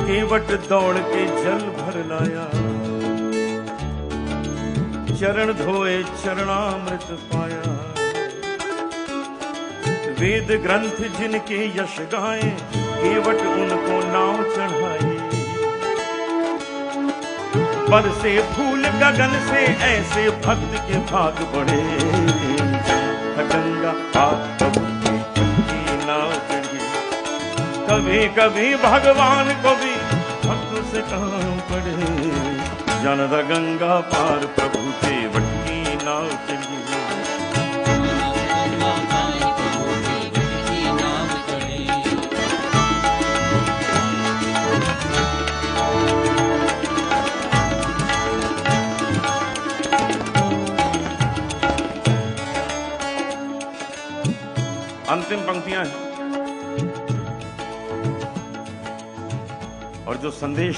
केवट दौड़ के जल भर लाया। चरण धोए चरणामृत पाया। वेद ग्रंथ जिनके यश गाए केवट उनको नाव चढ़ाई। बरसे फूल गगन से ऐसे भक्त के भाग बढ़े। गंगा पार प्रभु की नाव चढ़ी। कभी कभी भगवान को भी भक्त से काम पड़े। जानदा गंगा पार प्रभु के वट की नाव चली। गंगा पार प्रभु की वट की नाव चली। अंतिम पंक्तियां हैं और जो संदेश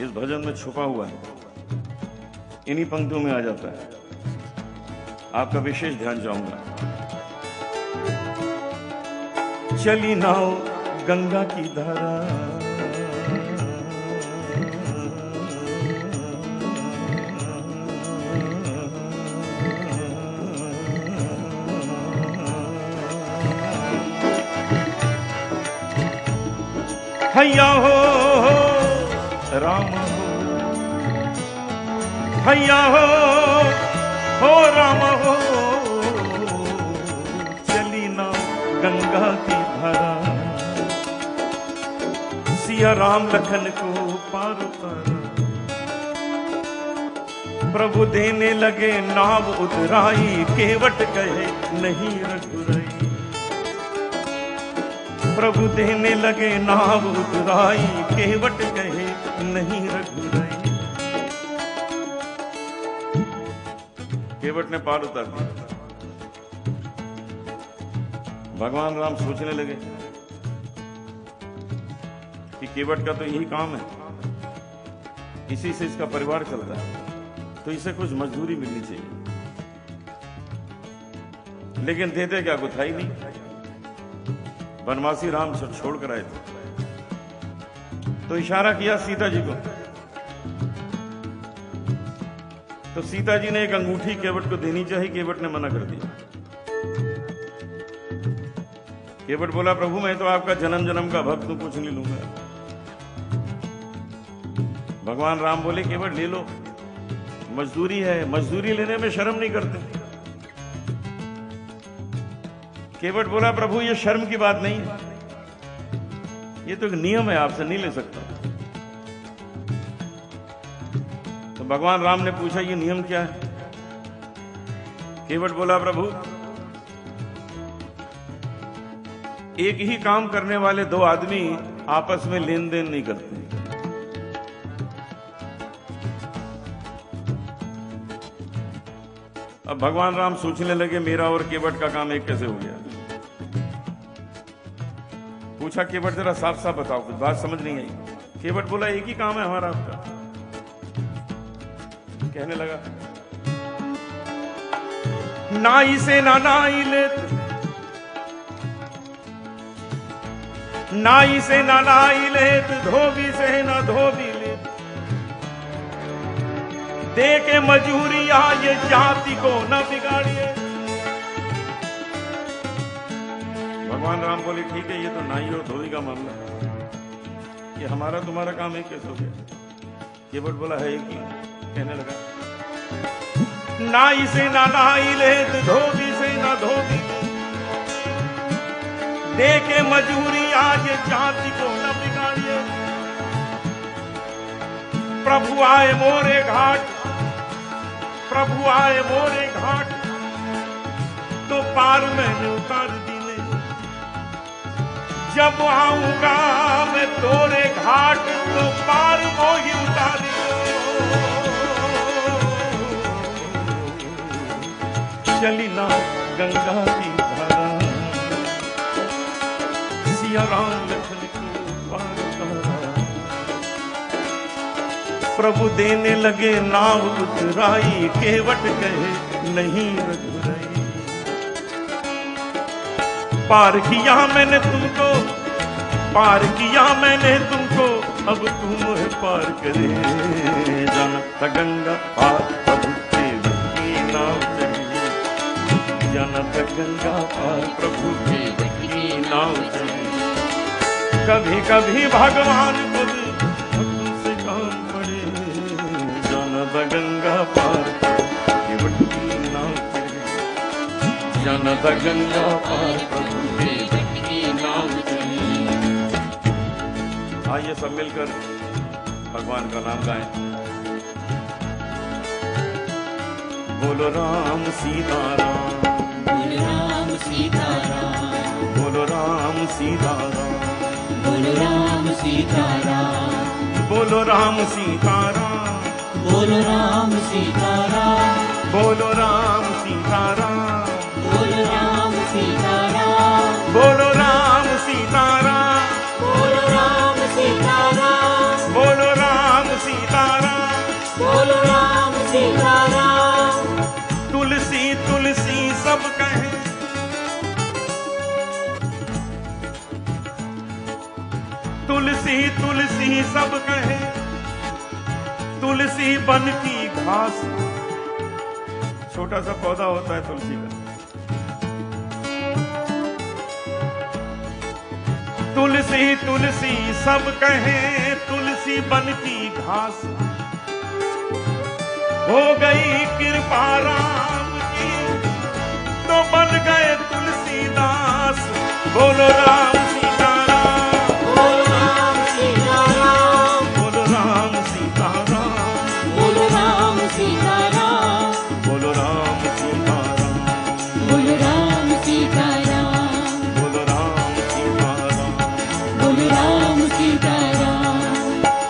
इस भजन में छुपा हुआ है इन्हीं पंक्तियों में आ जाता है। आपका विशेष ध्यान चाहूंगा। चली नाव गंगा की धारा। हैया हो राम हैया हो राम हो। चली ना गंगा की धारा। सिया राम लखन को पार उतारा। प्रभु देने लगे नाव उतराई। केवट कहे नहीं रघुराई। प्रभु देने लगे नाव उतराई। केवट कहे नहीं रघुराई। केवट ने पार उतार दिया। भगवान राम सोचने लगे कि केवट का तो यही काम है, इसी से इसका परिवार चलता है, तो इसे कुछ मजदूरी मिलनी चाहिए। लेकिन देते क्या, कुछ था ही नहीं। वनवासी राम छोड़ कर आए थे, तो इशारा किया सीता जी को। तो सीता जी ने एक अंगूठी केवट को देनी चाहिए। केवट ने मना कर दिया। केवट बोला, प्रभु मैं तो आपका जन्म जन्म का भक्त हूं, कुछ नहीं लूंगा। भगवान राम बोले, केवट ले लो, मजदूरी है, मजदूरी लेने में शर्म नहीं करते। केवट बोला, प्रभु ये शर्म की बात नहीं है, ये तो एक नियम है, आपसे नहीं ले सकता। तो भगवान राम ने पूछा, ये नियम क्या है? केवट बोला, प्रभु एक ही काम करने वाले दो आदमी आपस में लेन देन नहीं करते। अब भगवान राम सोचने लगे, मेरा और केवट का काम एक कैसे हो गया? पूछा, केवट जरा साफ साफ बताओ, कुछ बात समझ नहीं आई। केवट बोला, एक ही काम है हमारा आपका। कहने लगा, नाई से ना नाई लेत, नाई से ना नाई लेत, धोबी से ना धोबी लेत। दे के मजूरिया ये जाति को न बिगाड़िए। भगवान राम बोले ठीक है, ये तो नाई और धोबी का मामला है, ये हमारा तुम्हारा काम है, कैसे हो गया? केवट बोला है कि कहने लगा, नाई से ना नाई ले, धोबी से ना धोबी, दे के मजूरी आज जाति को न बिगाड़िए। प्रभु आए मोरे घाट, प्रभु आए मोरे घाट, तो पार मैंने उतार दी ले। जब आऊंगा मैं तोरे घाट, तो पार वो ही उतारी चली ना गंगा की धारा, सिया राम लखन को पार उतारा। प्रभु देने लगे नाव उतराई, केवट कहे नहीं रघुराई। पार किया मैंने तुमको, पार किया मैंने तुमको, अब तुम पार करे। जाना गंगा पार प्रभु के की नाव चली, जाना गंगा पार प्रभु की नाव चली। कभी कभी भगवान को भी भक्तों से काम पड़े, जाना गंगा पार प्रभु की नाव चली, जाना गंगा पार प्रभु की नाव चली। आइए सब मिलकर भगवान का नाम गाएं। बोलो राम सीताराम, बोलो राम सीताराम, बोलो राम सीताराम, बोलो राम सीताराम, बोलो राम सीताराम, बोलो राम सीताराम, बोलो राम सीताराम, बोलो राम सीताराम, बोलो राम सीताराम, बोलो राम सीताराम, बोलो राम सीताराम, बोलो राम सीताराम। तुलसी तुलसी सब कहें, तुलसी तुलसी सब कहें, तुलसी बन की घास। छोटा सा पौधा होता है तुलसी का। तुलसी तुलसी सब कहें, तुलसी बन की घास। हो गई कृपा राम की, तो बन गए तुलसीदास। बोलो राम सीताराम, बोलो राम सीताराम, बोलो राम सीताराम, बोलो राम सीताराम, बोलो राम सीताराम, बोलो राम सीताराम, बोलो राम सीताराम। बोलो राम सीताराम।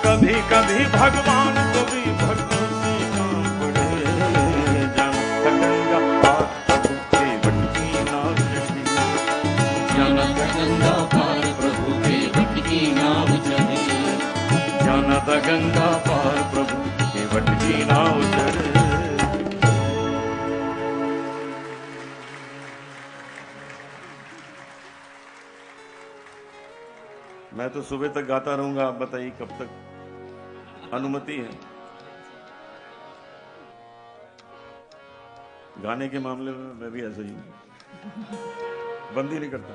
कभी कभी भगवान को भी भक्तों से काम पड़े, जाना गंगा पार प्रभु के वट की नाव चली, जाना गंगा पार प्रभु के वट की नाव चली, जाना गंगा पार प्रभु के वट की नाव चले। मैं तो सुबह तक गाता रहूंगा, आप बताइए कब तक अनुमति है? गाने के मामले में मैं भी ऐसा ही हूं, बंद ही नहीं करता।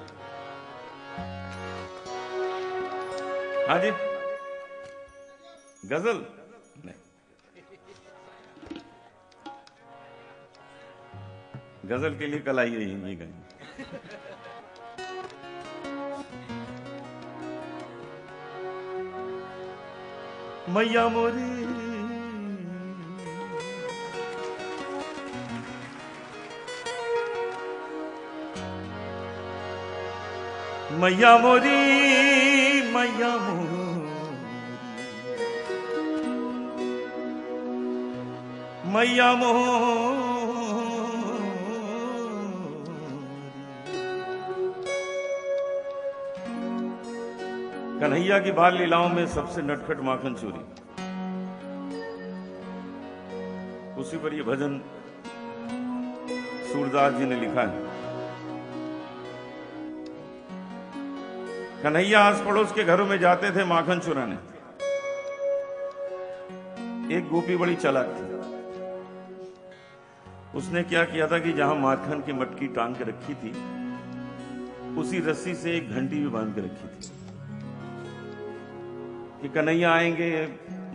हाँ जी, गजल नहीं, गजल के लिए कल आइए ये गाएंगे। मैया मोरी मैया मोरी, मैया मोरी, मैया मोरी। कन्हैया की बाल लीलाओं में सबसे नटखट माखन चोरी, उसी पर यह भजन सूरदास जी ने लिखा है। कन्हैया आस पड़ोस के घरों में जाते थे माखन चुराने। एक गोपी बड़ी चालाक थी, उसने क्या किया था कि जहां माखन की मटकी टांग के रखी थी, उसी रस्सी से एक घंटी भी बांध के रखी थी कि कन्हैया आएंगे,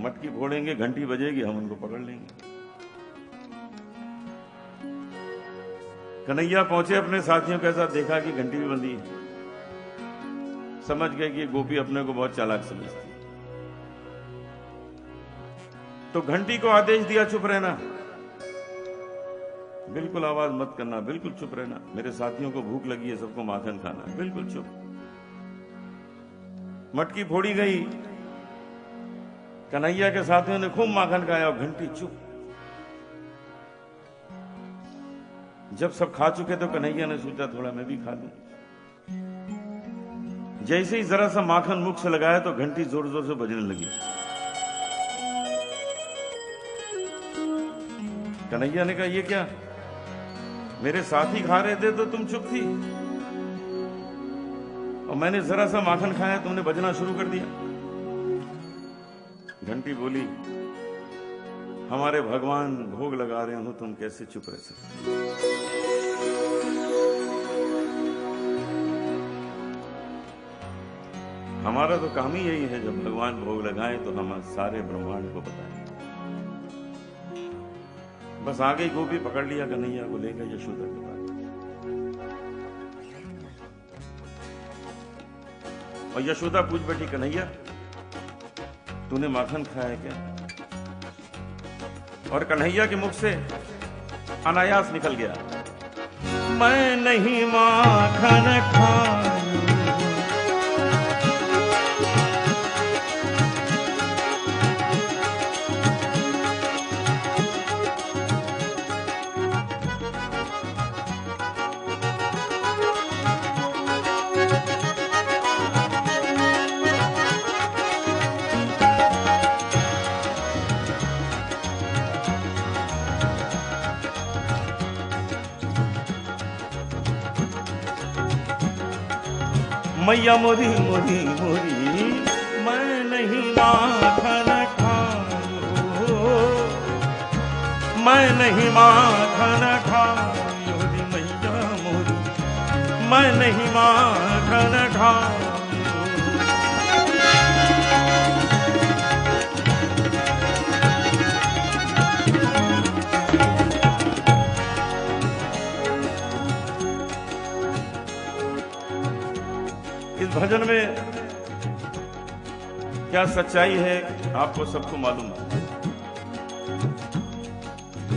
मटकी फोड़ेंगे, घंटी बजेगी, हम उनको पकड़ लेंगे। कन्हैया पहुंचे अपने साथियों के साथ, देखा कि घंटी भी बंधी है। समझ गए कि गोपी अपने को बहुत चालाक समझती है, तो घंटी को आदेश दिया, चुप रहना, बिल्कुल आवाज मत करना, बिल्कुल चुप रहना, मेरे साथियों को भूख लगी है, सबको माखन खाना है, बिल्कुल चुप। मटकी फोड़ी गई, कन्हैया के साथियों ने खूब माखन खाया और घंटी चुप। जब सब खा चुके तो कन्हैया ने सोचा थोड़ा मैं भी खा लूं। जैसे ही जरा सा माखन मुख से लगाया तो घंटी जोर जोर से बजने लगी। कन्हैया ने कहा ये क्या, मेरे साथी खा रहे थे तो तुम चुप थी, और मैंने जरा सा माखन खाया तुमने बजना शुरू कर दिया। घंटी बोली, हमारे भगवान भोग लगा रहे हो, तुम कैसे चुप रह सकते। हमारा तो काम ही यही है, जब भगवान भोग लगाएं तो हम सारे ब्रह्मांड को बताएं। बस आ गई गोपी, पकड़ लिया कन्हैया को, लेकर यशोदा के पास, और यशोदा पूछ बैठी, कन्हैया तूने माखन खाया है क्या? और कन्हैया के मुख से अनायास निकल गया, मैं नहीं माखन खाया। मैया मोरी मोरी मोरी, मैं नहीं माखन खायो, मैं नहीं माखन खायो रे मैया मोरी, मैं नहीं माखन खायो। इस भजन में क्या सच्चाई है आपको सबको मालूम है।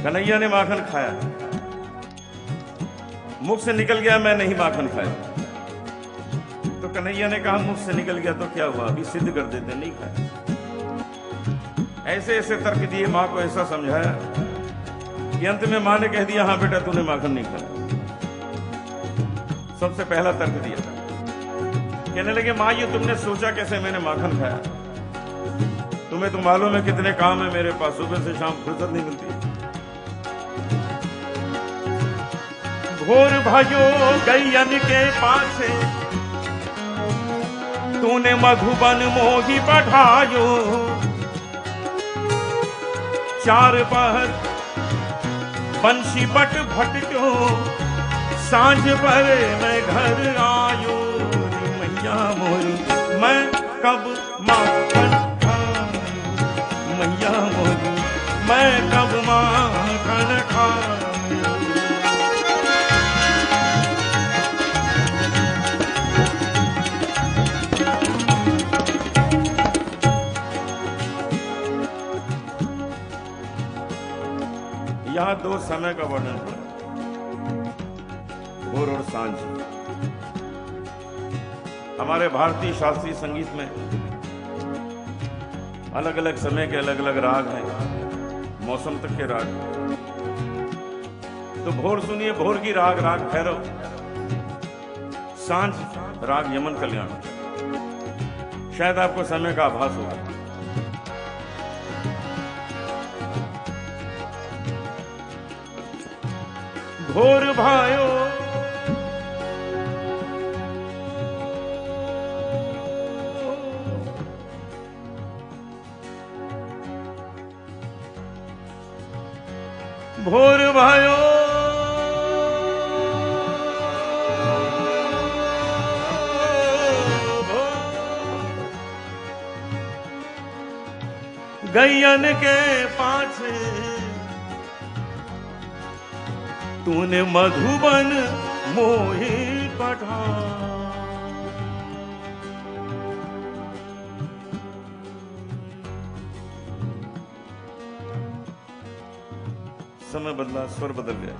कन्हैया ने माखन खाया, मुख से निकल गया मैं नहीं माखन खाया, तो कन्हैया ने कहा मुख से निकल गया तो क्या हुआ, अभी सिद्ध कर देते, नहीं खाया। ऐसे ऐसे तर्क दिए, मां को ऐसा समझाया कि अंत में मां ने कह दिया, हाँ बेटा तूने माखन नहीं खाया। सबसे पहला तर्क दिया था, कहने लगे मां ये तुमने सोचा कैसे मैंने माखन खाया, तुम्हें तो मालूम है कितने काम है मेरे पास, सुबह से शाम फुर्सत नहीं मिलती। घोर भाइयों गैयन के पास तूने मधुबन मोही बढ़ायो, चार पहर बंशी बट भटक्यो, सांझ पर मैं घर आयो, मैया मोरी मैं कब माखन खाऊं, मैया मोरी मैं कब माखन खाऊं। यहां दो समय का वर्णन है, भोर और सांझ। हमारे भारतीय शास्त्रीय संगीत में अलग अलग समय के अलग अलग राग हैं, मौसम तक के राग। तो भोर सुनिए, भोर की राग राग भैरव, सांझ राग यमन कल्याण। शायद आपको समय का आभास होगा। भोर भायो भोर भयो गैयन के पाछे तूने मधुबन मोहि पठा। समय बदला, स्वर बदल गया।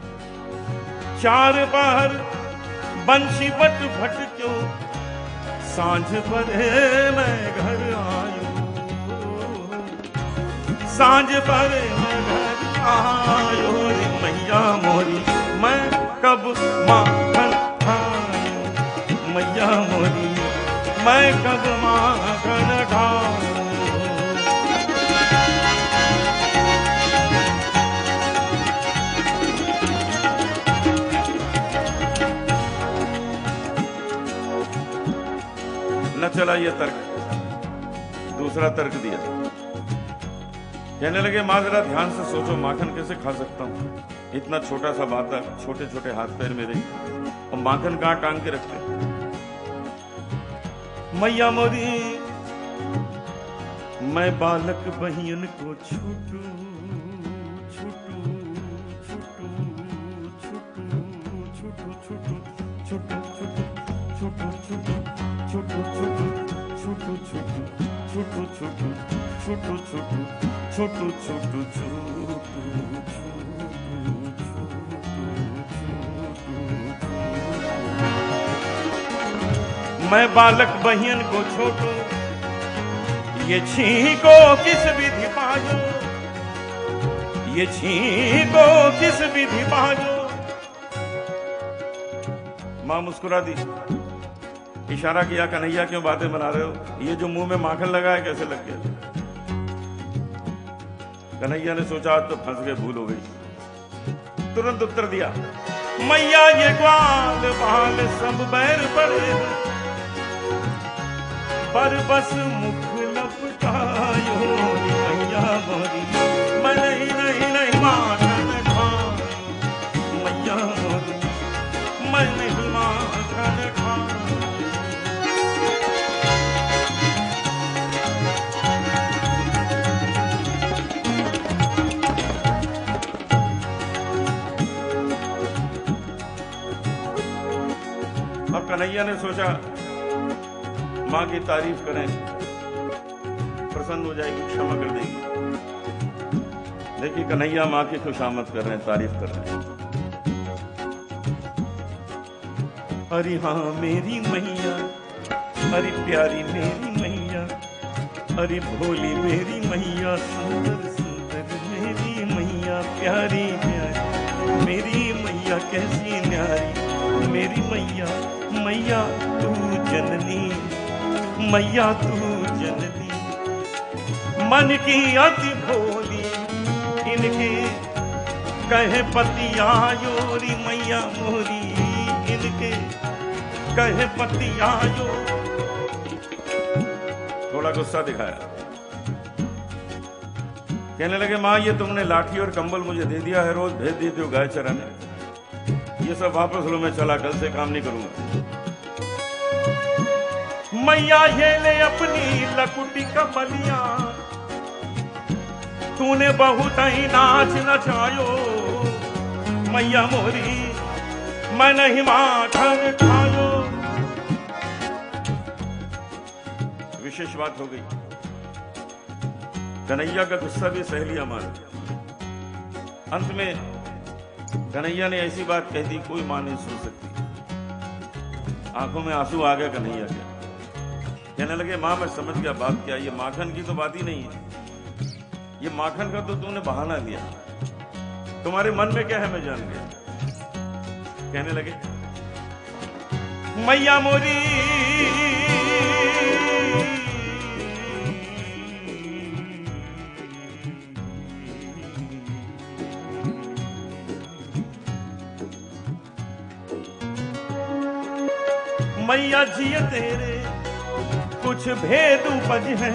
चार बार बंशी बट भट क्यों, सांझ पड़े मैं घर आयो, सांझ पड़े मैं घर आयो रे मैया मोरी, मैं कब माखन खायो, मैया मोरी मैं कब माखन खायो। न चला ये तर्क, दूसरा तर्क दिया। कहने लगे माँ जरा ध्यान से सोचो, माखन कैसे खा सकता हूँ, इतना छोटा सा बाता, छोटे छोटे हाथ पैर मेरे, और माखन कहाँ टांग के रखते। मैया मोरी मैं बालक बहियन को छूटू छूटू छूटू छूटू छूटू छूटू छूटू छूटू छूटू छूटू छोटू छोटू छोटू छोटू छोटू छोटू छोटू छोटू छोटू छोटू मैं बालक बहियन को छोटू, ये छीको किस विधि पायो, ये छीको किस विधि पायो। मां मुस्कुरा दी, इशारा किया, कन्हैया क्यों बातें बना रहे हो, ये जो मुंह में माखन लगा है कैसे लग गया। कन्हैया ने सोचा तो फंस गए, भूल हो गई। तुरंत उत्तर दिया, मैया ये ग्वाल बाल सब बैर पड़े, पर बस मुख लपटायो मैया मोरी, मैं नहीं नहीं नहीं माखन खाऊं, मैया मोरी मैं नहीं माखन खाऊं। अब कन्हैया ने सोचा माँ की तारीफ करें, प्रसन्न हो जाएगी, क्षमा कर देगी। देखिए कन्हैया माँ की खुशामद कर रहे हैं, तारीफ कर रहे हैं। अरे हाँ मेरी मैया, अरे प्यारी मेरी मैया, अरे भोली मेरी मैया, सुंदर सुंदर मेरी मैया, प्यारी प्यारी मेरी मैया, कैसी न्यारी मेरी मैया, मैया तू जननी, मैया तू जननी, मन की अति भोली इनके कहे पति आयो री मैया मोरी, इनके कहे पति आयो। थोड़ा गुस्सा दिखाया, कहने लगे माँ ये तुमने लाठी और कंबल मुझे दे दिया है, रोज भेज देते हो गाय चराने, ये सब वापस लो, मैं चला, कल से काम नहीं करूंगा। मैया ये ले अपनी लकुटी कमलिया, तूने बहुत ही नाच नचायो, मैया मोरी मैं नहीं माखन खायो। विशेष बात हो गई, कन्हैया का गुस्सा भी सह लिया मान। अंत में कन्हैया ने ऐसी बात कह दी कोई मां नहीं सुन सकती। आंखों में आंसू आ गया कन्हैया के, कहने लगे मां मैं समझ गया बात क्या, ये माखन की तो बात ही नहीं है, ये माखन का तो तूने बहाना दिया, तुम्हारे मन में क्या है मैं जान गया। कहने लगे मैया मोरी मैया जिया तेरे कुछ भेद उपज है,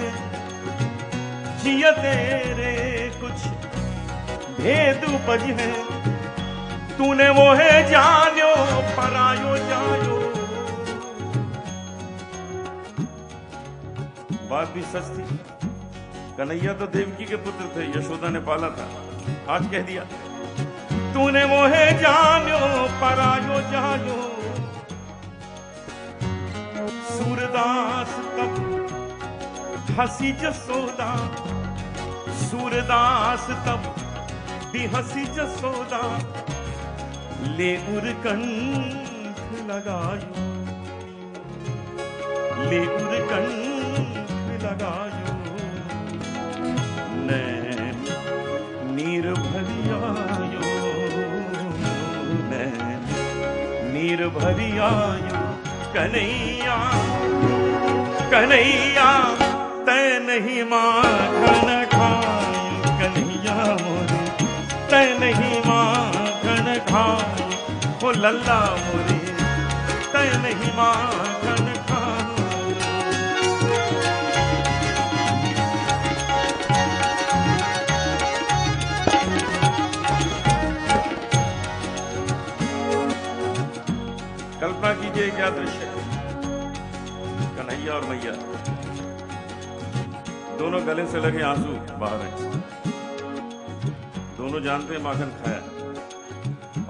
जिया तेरे कुछ भेद उपज है, तूने वो है जानो परायो जायो। बात भी सच थी, कन्हैया तो देवकी के पुत्र थे, यशोदा ने पाला था। आज कह दिया तूने मोहे जानो परायो जायो, सूरदास तब हंसी जसोदा, सूरदास तब भी हंसी जसोदा, ले उरकंठ लगायो, ले उरकंठ लगायो, नैन नीर भरी आयो, नैन नीर भरी आयो, कन्हैया कन्हैया तै नहीं माखन खायो, कन्हैया मोरे तै नहीं माखन खायो, ओ लल्ला मोरे तै नहीं माखन खायो। कल्पना कीजिए क्या दृश्य है, कन्हैया और मैया दोनों गले से लगे आंसू बहा रहे हैं, दोनों जानते हैं माखन खाया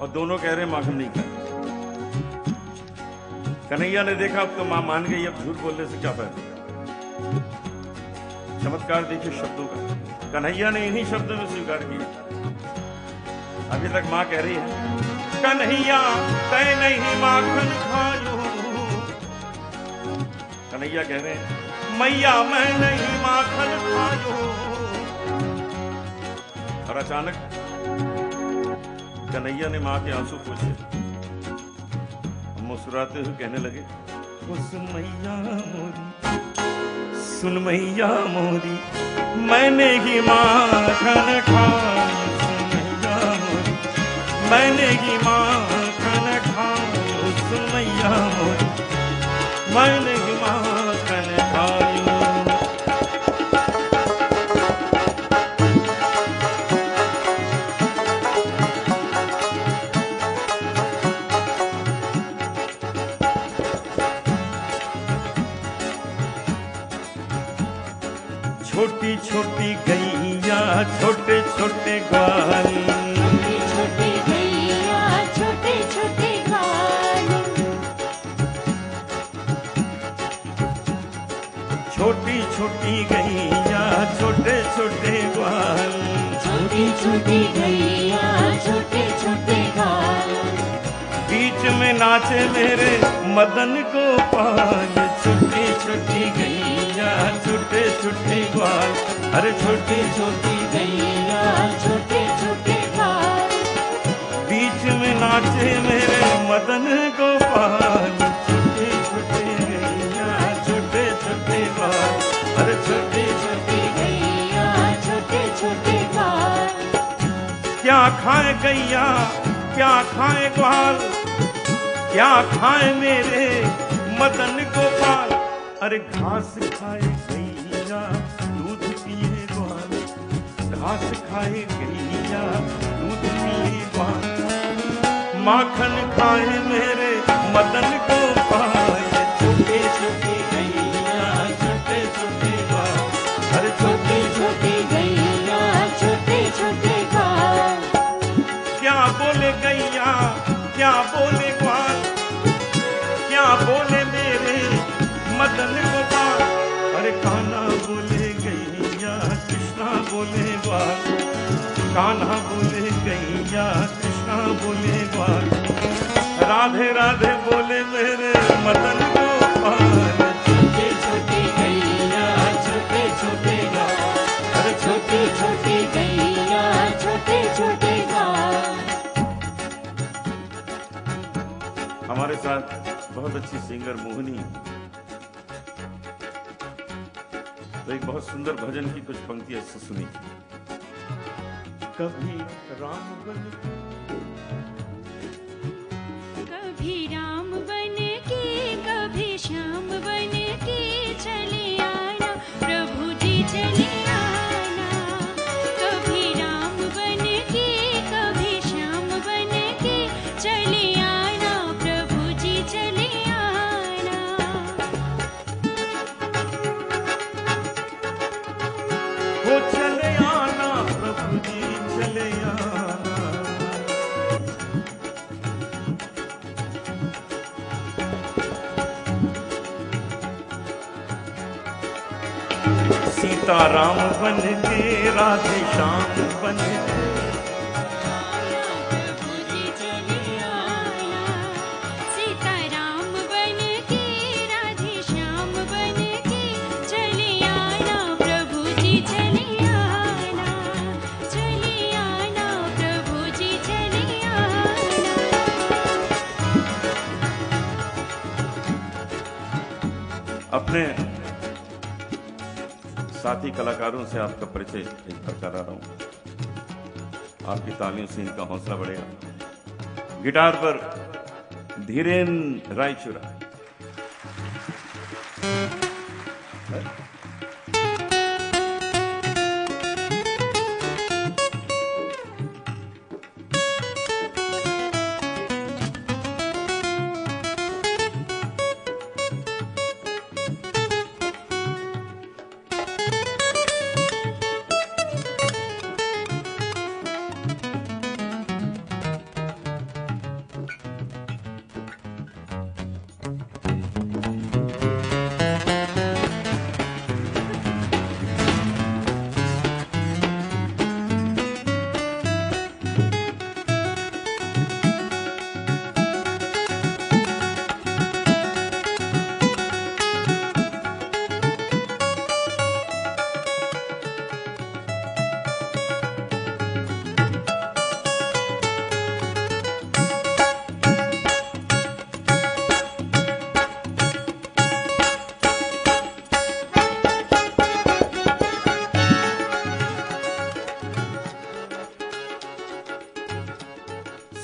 और दोनों कह रहे हैं माखन नहीं खाया। कन्हैया ने देखा अब तो मां मान गई, अब झूठ बोलने से क्या फायदा। चमत्कार देखिए शब्दों का, कन्हैया ने इन्हीं शब्दों में स्वीकार किया। अभी तक मां कह रही है कन्हैया तै नहीं माखन खायो, कन्हैया कह रहे हैं मैया मैं नहीं माखन खायो। और अचानक कन्हैया ने मां के आंसू पोंछे, मुस्कुराते हुए कहने लगे सुन मैया मोरी, सुन मैया मोरी मैंने ही माखन खाया, सुन मैया मोरी मैंने ही माखन खाया, सुन मैया मोरी मैंने ही माखन खाया। छोटी छोटी गैया छोटे छोटे ग्वाल, छोटी छोटी गैया छोटे छोटे ग्वाल, छोटी छोटी गैया छोटे छोटे ग्वाल, छोटी छोटी गैया छोटे छोटे ग्वाल, बीच में नाचे मेरे मदन गोपाल। छोटी छोटी गैया छोटे छोटे ग्वाल, अरे छोटी छोटी गैया छोटे छोटे ग्वाल, बीच में नाचे मेरे मदन गोपाल। छोटे छोटे गैया छोटे छोटे ग्वाल, अरे छोटे छोटी गैया छोटे छोटे ग्वाल, क्या खाए गैया क्या खाए ग्वाल, क्या खाए मेरे मदन गोपाल। अरे घास खाए गैया दूध पिए ग्वाल, घास खाए गैया दूध पिए ग्वाल, माखन खाए मेरे मदन गोपाल। छोटे छोटे गैया छोटे छोटे ग्वाल, अरे छोटे छोटी गैया छोटे छोटे ग्वाल, क्या बोले गैया क्या बोले ग्वाल, क्या बोले मेरे मदन गोपाल। अरे कान्हा बोले गैया कृष्णा बोले ग्वाल, कान्हा बोले गैया कृष्णा बोले ग्वाल, राधे राधे बोले मेरे मदन गोपाल। छोटी छोटी गैया छोटे छोटे ग्वाल, अरे छोटी छोटी गैया छोटे छोटे ग्वाल। हमारे साथ बहुत अच्छी सिंगर मोहिनी, तो एक बहुत सुंदर भजन की कुछ पंक्तियां सुनी। कभी राम बन कभी राम बन के कभी श्याम बन के चले आना, प्रभु जी चले आना। कभी राम बन के कभी श्याम बन के चले आना, प्रभु जी चले आना। तो चले आना प्रभु जी चले आना। सीताराम बन के राधे श्याम बन के प्रभु जी चले आना। सीताराम बन के राधे श्याम बन के चले आना प्रभु जी चले आना। चले आना प्रभु जी चले आना। अपने साथी कलाकारों से आपका परिचय इस पर करा रहा हूं। आपकी तालियों से इनका हौसला बढ़ेगा। गिटार पर धीरेन रायचूरा,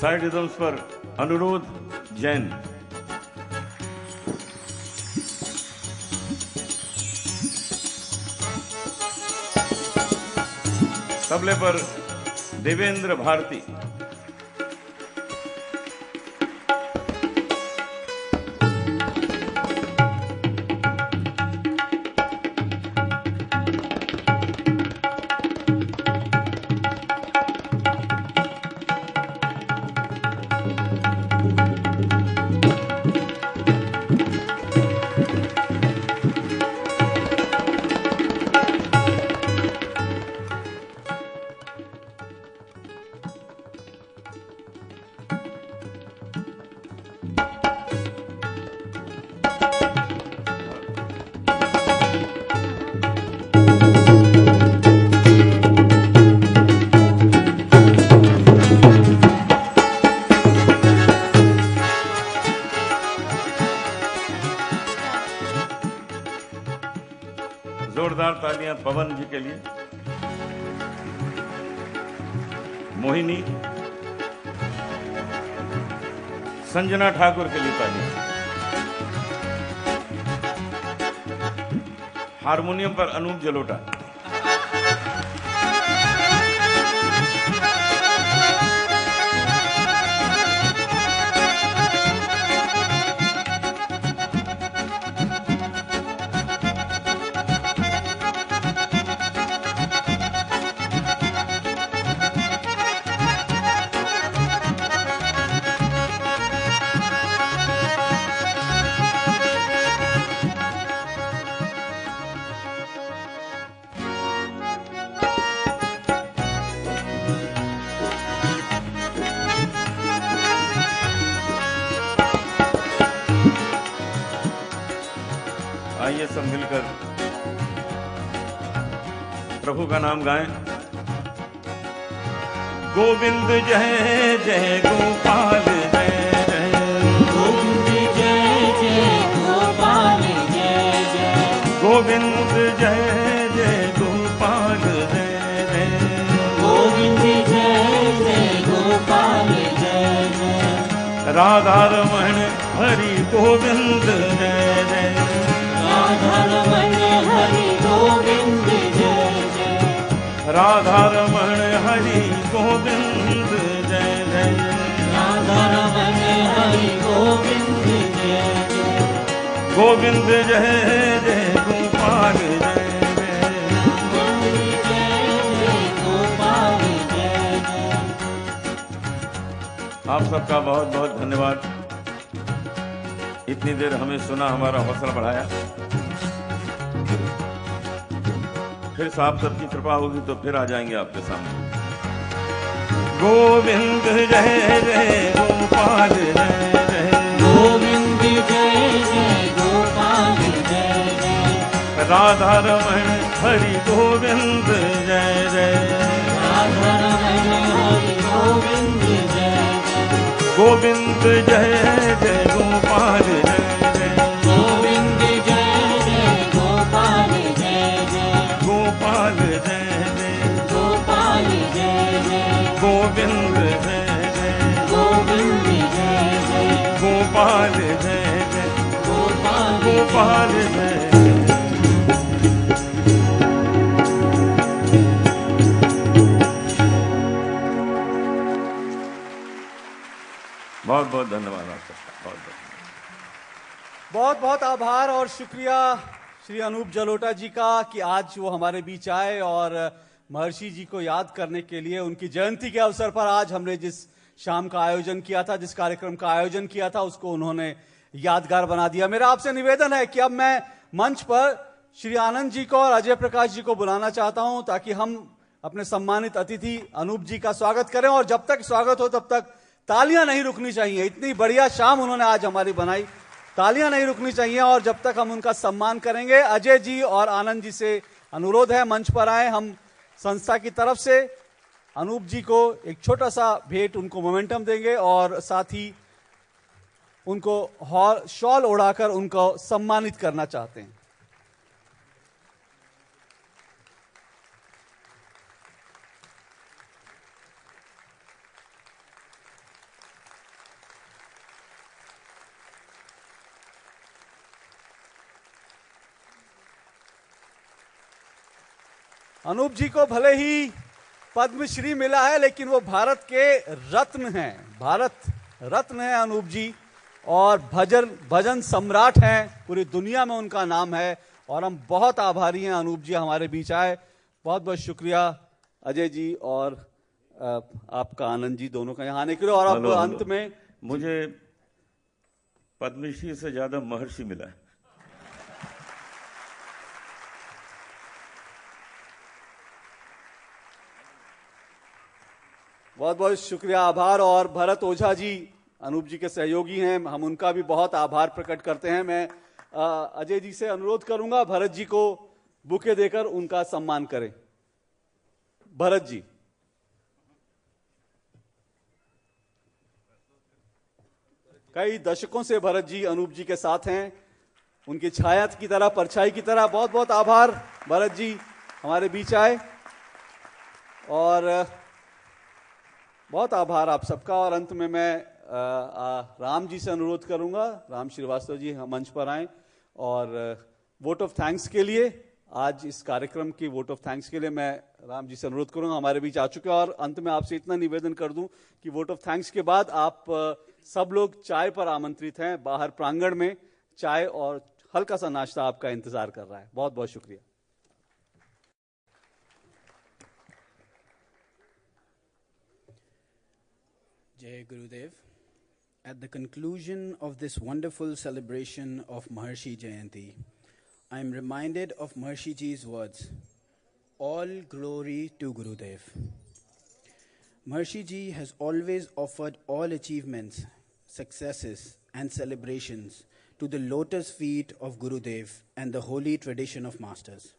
साइड रिदम्स पर अनुरोध जैन, तबले पर देवेंद्र भारती, जोरदार तालियां पवन जी के लिए। मोहिनी, संजना ठाकुर के लिए तालियां। हारमोनियम पर अनूप जलोटा, आइए सब मिलकर प्रभु का नाम गाएं। गोविंद जय जय गोपाल जय जय, गोविंद जय जय गोपाल जय जय, गोविंद जय जय गोपाल जय जय, गोविंद जय जय गोपाल जय जय, राधा रमण हरि गोविंद जय जय, राधा रमण हरि गोविंद जय जय, राधा रमण हरि गोविंद जय जय, राधा रमण हरि गोविंद जय जय, गोविंद जय जय गोपाल जय जय, गोविंद जय सबका बहुत बहुत धन्यवाद। इतनी देर हमें सुना, हमारा हौसला बढ़ाया। फिर साहब सबकी कृपा होगी तो फिर आ जाएंगे आपके सामने। गोविंद जय जय गोपाल जय जय, गोविंद जय जय गोपाल जय जय, राधा रमण हरि गोविंद जय जय, राधा रमण हरि गोविंद जय जय, गोविंद जय जय गोपाल जय जय, गोविंद जय जय गोपाल जय जय, गोपाल जय जय, गोपाल जय जय, गोविंद जय जय, गोविंद जय जय, गोपाल जय जय, गोपाल गोपाल जय जय। बहुत बहुत धन्यवाद आप सबका, बहुत बहुत। बहुत बहुत आभार और शुक्रिया श्री अनूप जलोटा जी का कि आज वो हमारे बीच आए और महर्षि जी को याद करने के लिए उनकी जयंती के अवसर पर आज हमने जिस शाम का आयोजन किया था, जिस कार्यक्रम का आयोजन किया था, उसको उन्होंने यादगार बना दिया। मेरा आपसे निवेदन है कि अब मैं मंच पर श्री आनंद जी को और अजय प्रकाश जी को बुलाना चाहता हूं ताकि हम अपने सम्मानित अतिथि अनूप जी का स्वागत करें। और जब तक स्वागत हो तब तक तालियां नहीं रुकनी चाहिए। इतनी बढ़िया शाम उन्होंने आज हमारी बनाई, तालियां नहीं रुकनी चाहिए। और जब तक हम उनका सम्मान करेंगे, अजय जी और आनंद जी से अनुरोध है मंच पर आए। हम संस्था की तरफ से अनूप जी को एक छोटा सा भेंट, उनको मोमेंटम देंगे और साथ ही उनको शॉल ओढ़ाकर उनको सम्मानित करना चाहते हैं। अनूप जी को भले ही पद्मश्री मिला है, लेकिन वो भारत के रत्न हैं, भारत रत्न है अनूप जी। और भजन सम्राट हैं, पूरी दुनिया में उनका नाम है। और हम बहुत आभारी हैं अनूप जी हमारे बीच आए। बहुत बहुत शुक्रिया अजय जी और आपका आनंद जी दोनों का यहाँ आने के लिए। और अब अंत में मुझे पद्मश्री से ज्यादा महर्षि मिला है। बहुत बहुत शुक्रिया, आभार। और भरत ओझा जी अनूप जी के सहयोगी हैं, हम उनका भी बहुत आभार प्रकट करते हैं। मैं अजय जी से अनुरोध करूंगा भरत जी को बुके देकर उनका सम्मान करें। भरत जी। कई दशकों से भरत जी अनूप जी के साथ हैं, उनकी छाया की तरह, परछाई की तरह। बहुत बहुत आभार भरत जी हमारे बीच आए। और बहुत आभार आप सबका। और अंत में मैं राम जी से अनुरोध करूंगा, राम श्रीवास्तव जी मंच पर आए और वोट ऑफ थैंक्स के लिए, आज इस कार्यक्रम की वोट ऑफ थैंक्स के लिए मैं राम जी से अनुरोध करूंगा, हमारे बीच आ चुके हैं। और अंत में आपसे इतना निवेदन कर दूं कि वोट ऑफ थैंक्स के बाद आप सब लोग चाय पर आमंत्रित हैं। बाहर प्रांगण में चाय और हल्का सा नाश्ता आपका इंतजार कर रहा है। बहुत बहुत शुक्रिया। Jai Gurudev. At the conclusion of this wonderful celebration of Maharshi Jayanti, I am reminded of Maharshi Ji's words, all glory to Gurudev. Maharshi Ji has always offered all achievements, successes and celebrations to the lotus feet of Gurudev and the holy tradition of masters.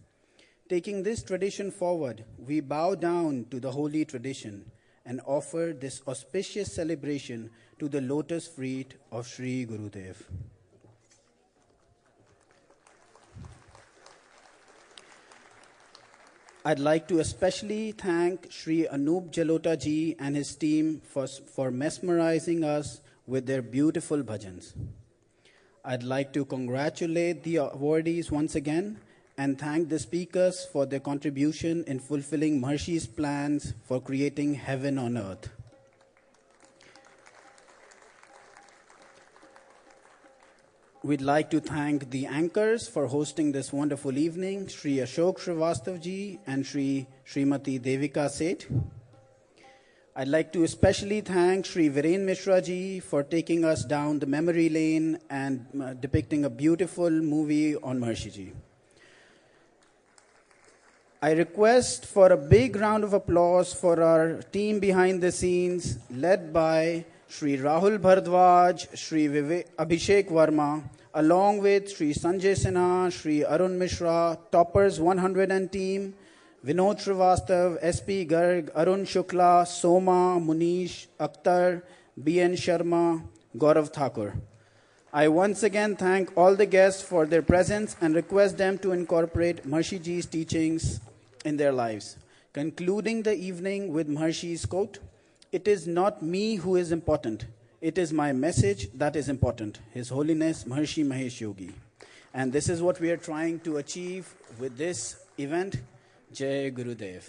Taking this tradition forward, we bow down to the holy tradition and offer this auspicious celebration to the lotus feet of Sri Gurudev. I'd like to especially thank Sri Anup Jalota ji and his team for mesmerizing us with their beautiful bhajans. I'd like to congratulate the awardees once again and thank the speakers for their contribution in fulfilling Maharshi's plans for creating heaven on earth. We'd like to thank the anchors for hosting this wonderful evening, Sri Ashok Srivastav ji and Srimati Devika Seth. I'd like to especially thank Sri Viren Mishra ji for taking us down the memory lane and depicting a beautiful movie on Maharshi ji. I request for a big round of applause for our team behind the scenes, led by Sri Rahul Bhardwaj, Sri Abhishek Verma, along with Sri Sanjay Sinha, Sri Arun Mishra, Toppers 100 and team, Vinod Srivastav, SP Garg, Arun Shukla, Soma, Munish, Akhtar, BN Sharma, Gaurav Thakur. I once again thank all the guests for their presence and request them to incorporate Maharshi Ji's teachings in their lives. Concluding the evening with Maharshi's quote, "It is not me who is important. It is my message that is important." His Holiness Maharshi Mahesh Yogi. And this is what we are trying to achieve with this event. Jai Gurudev.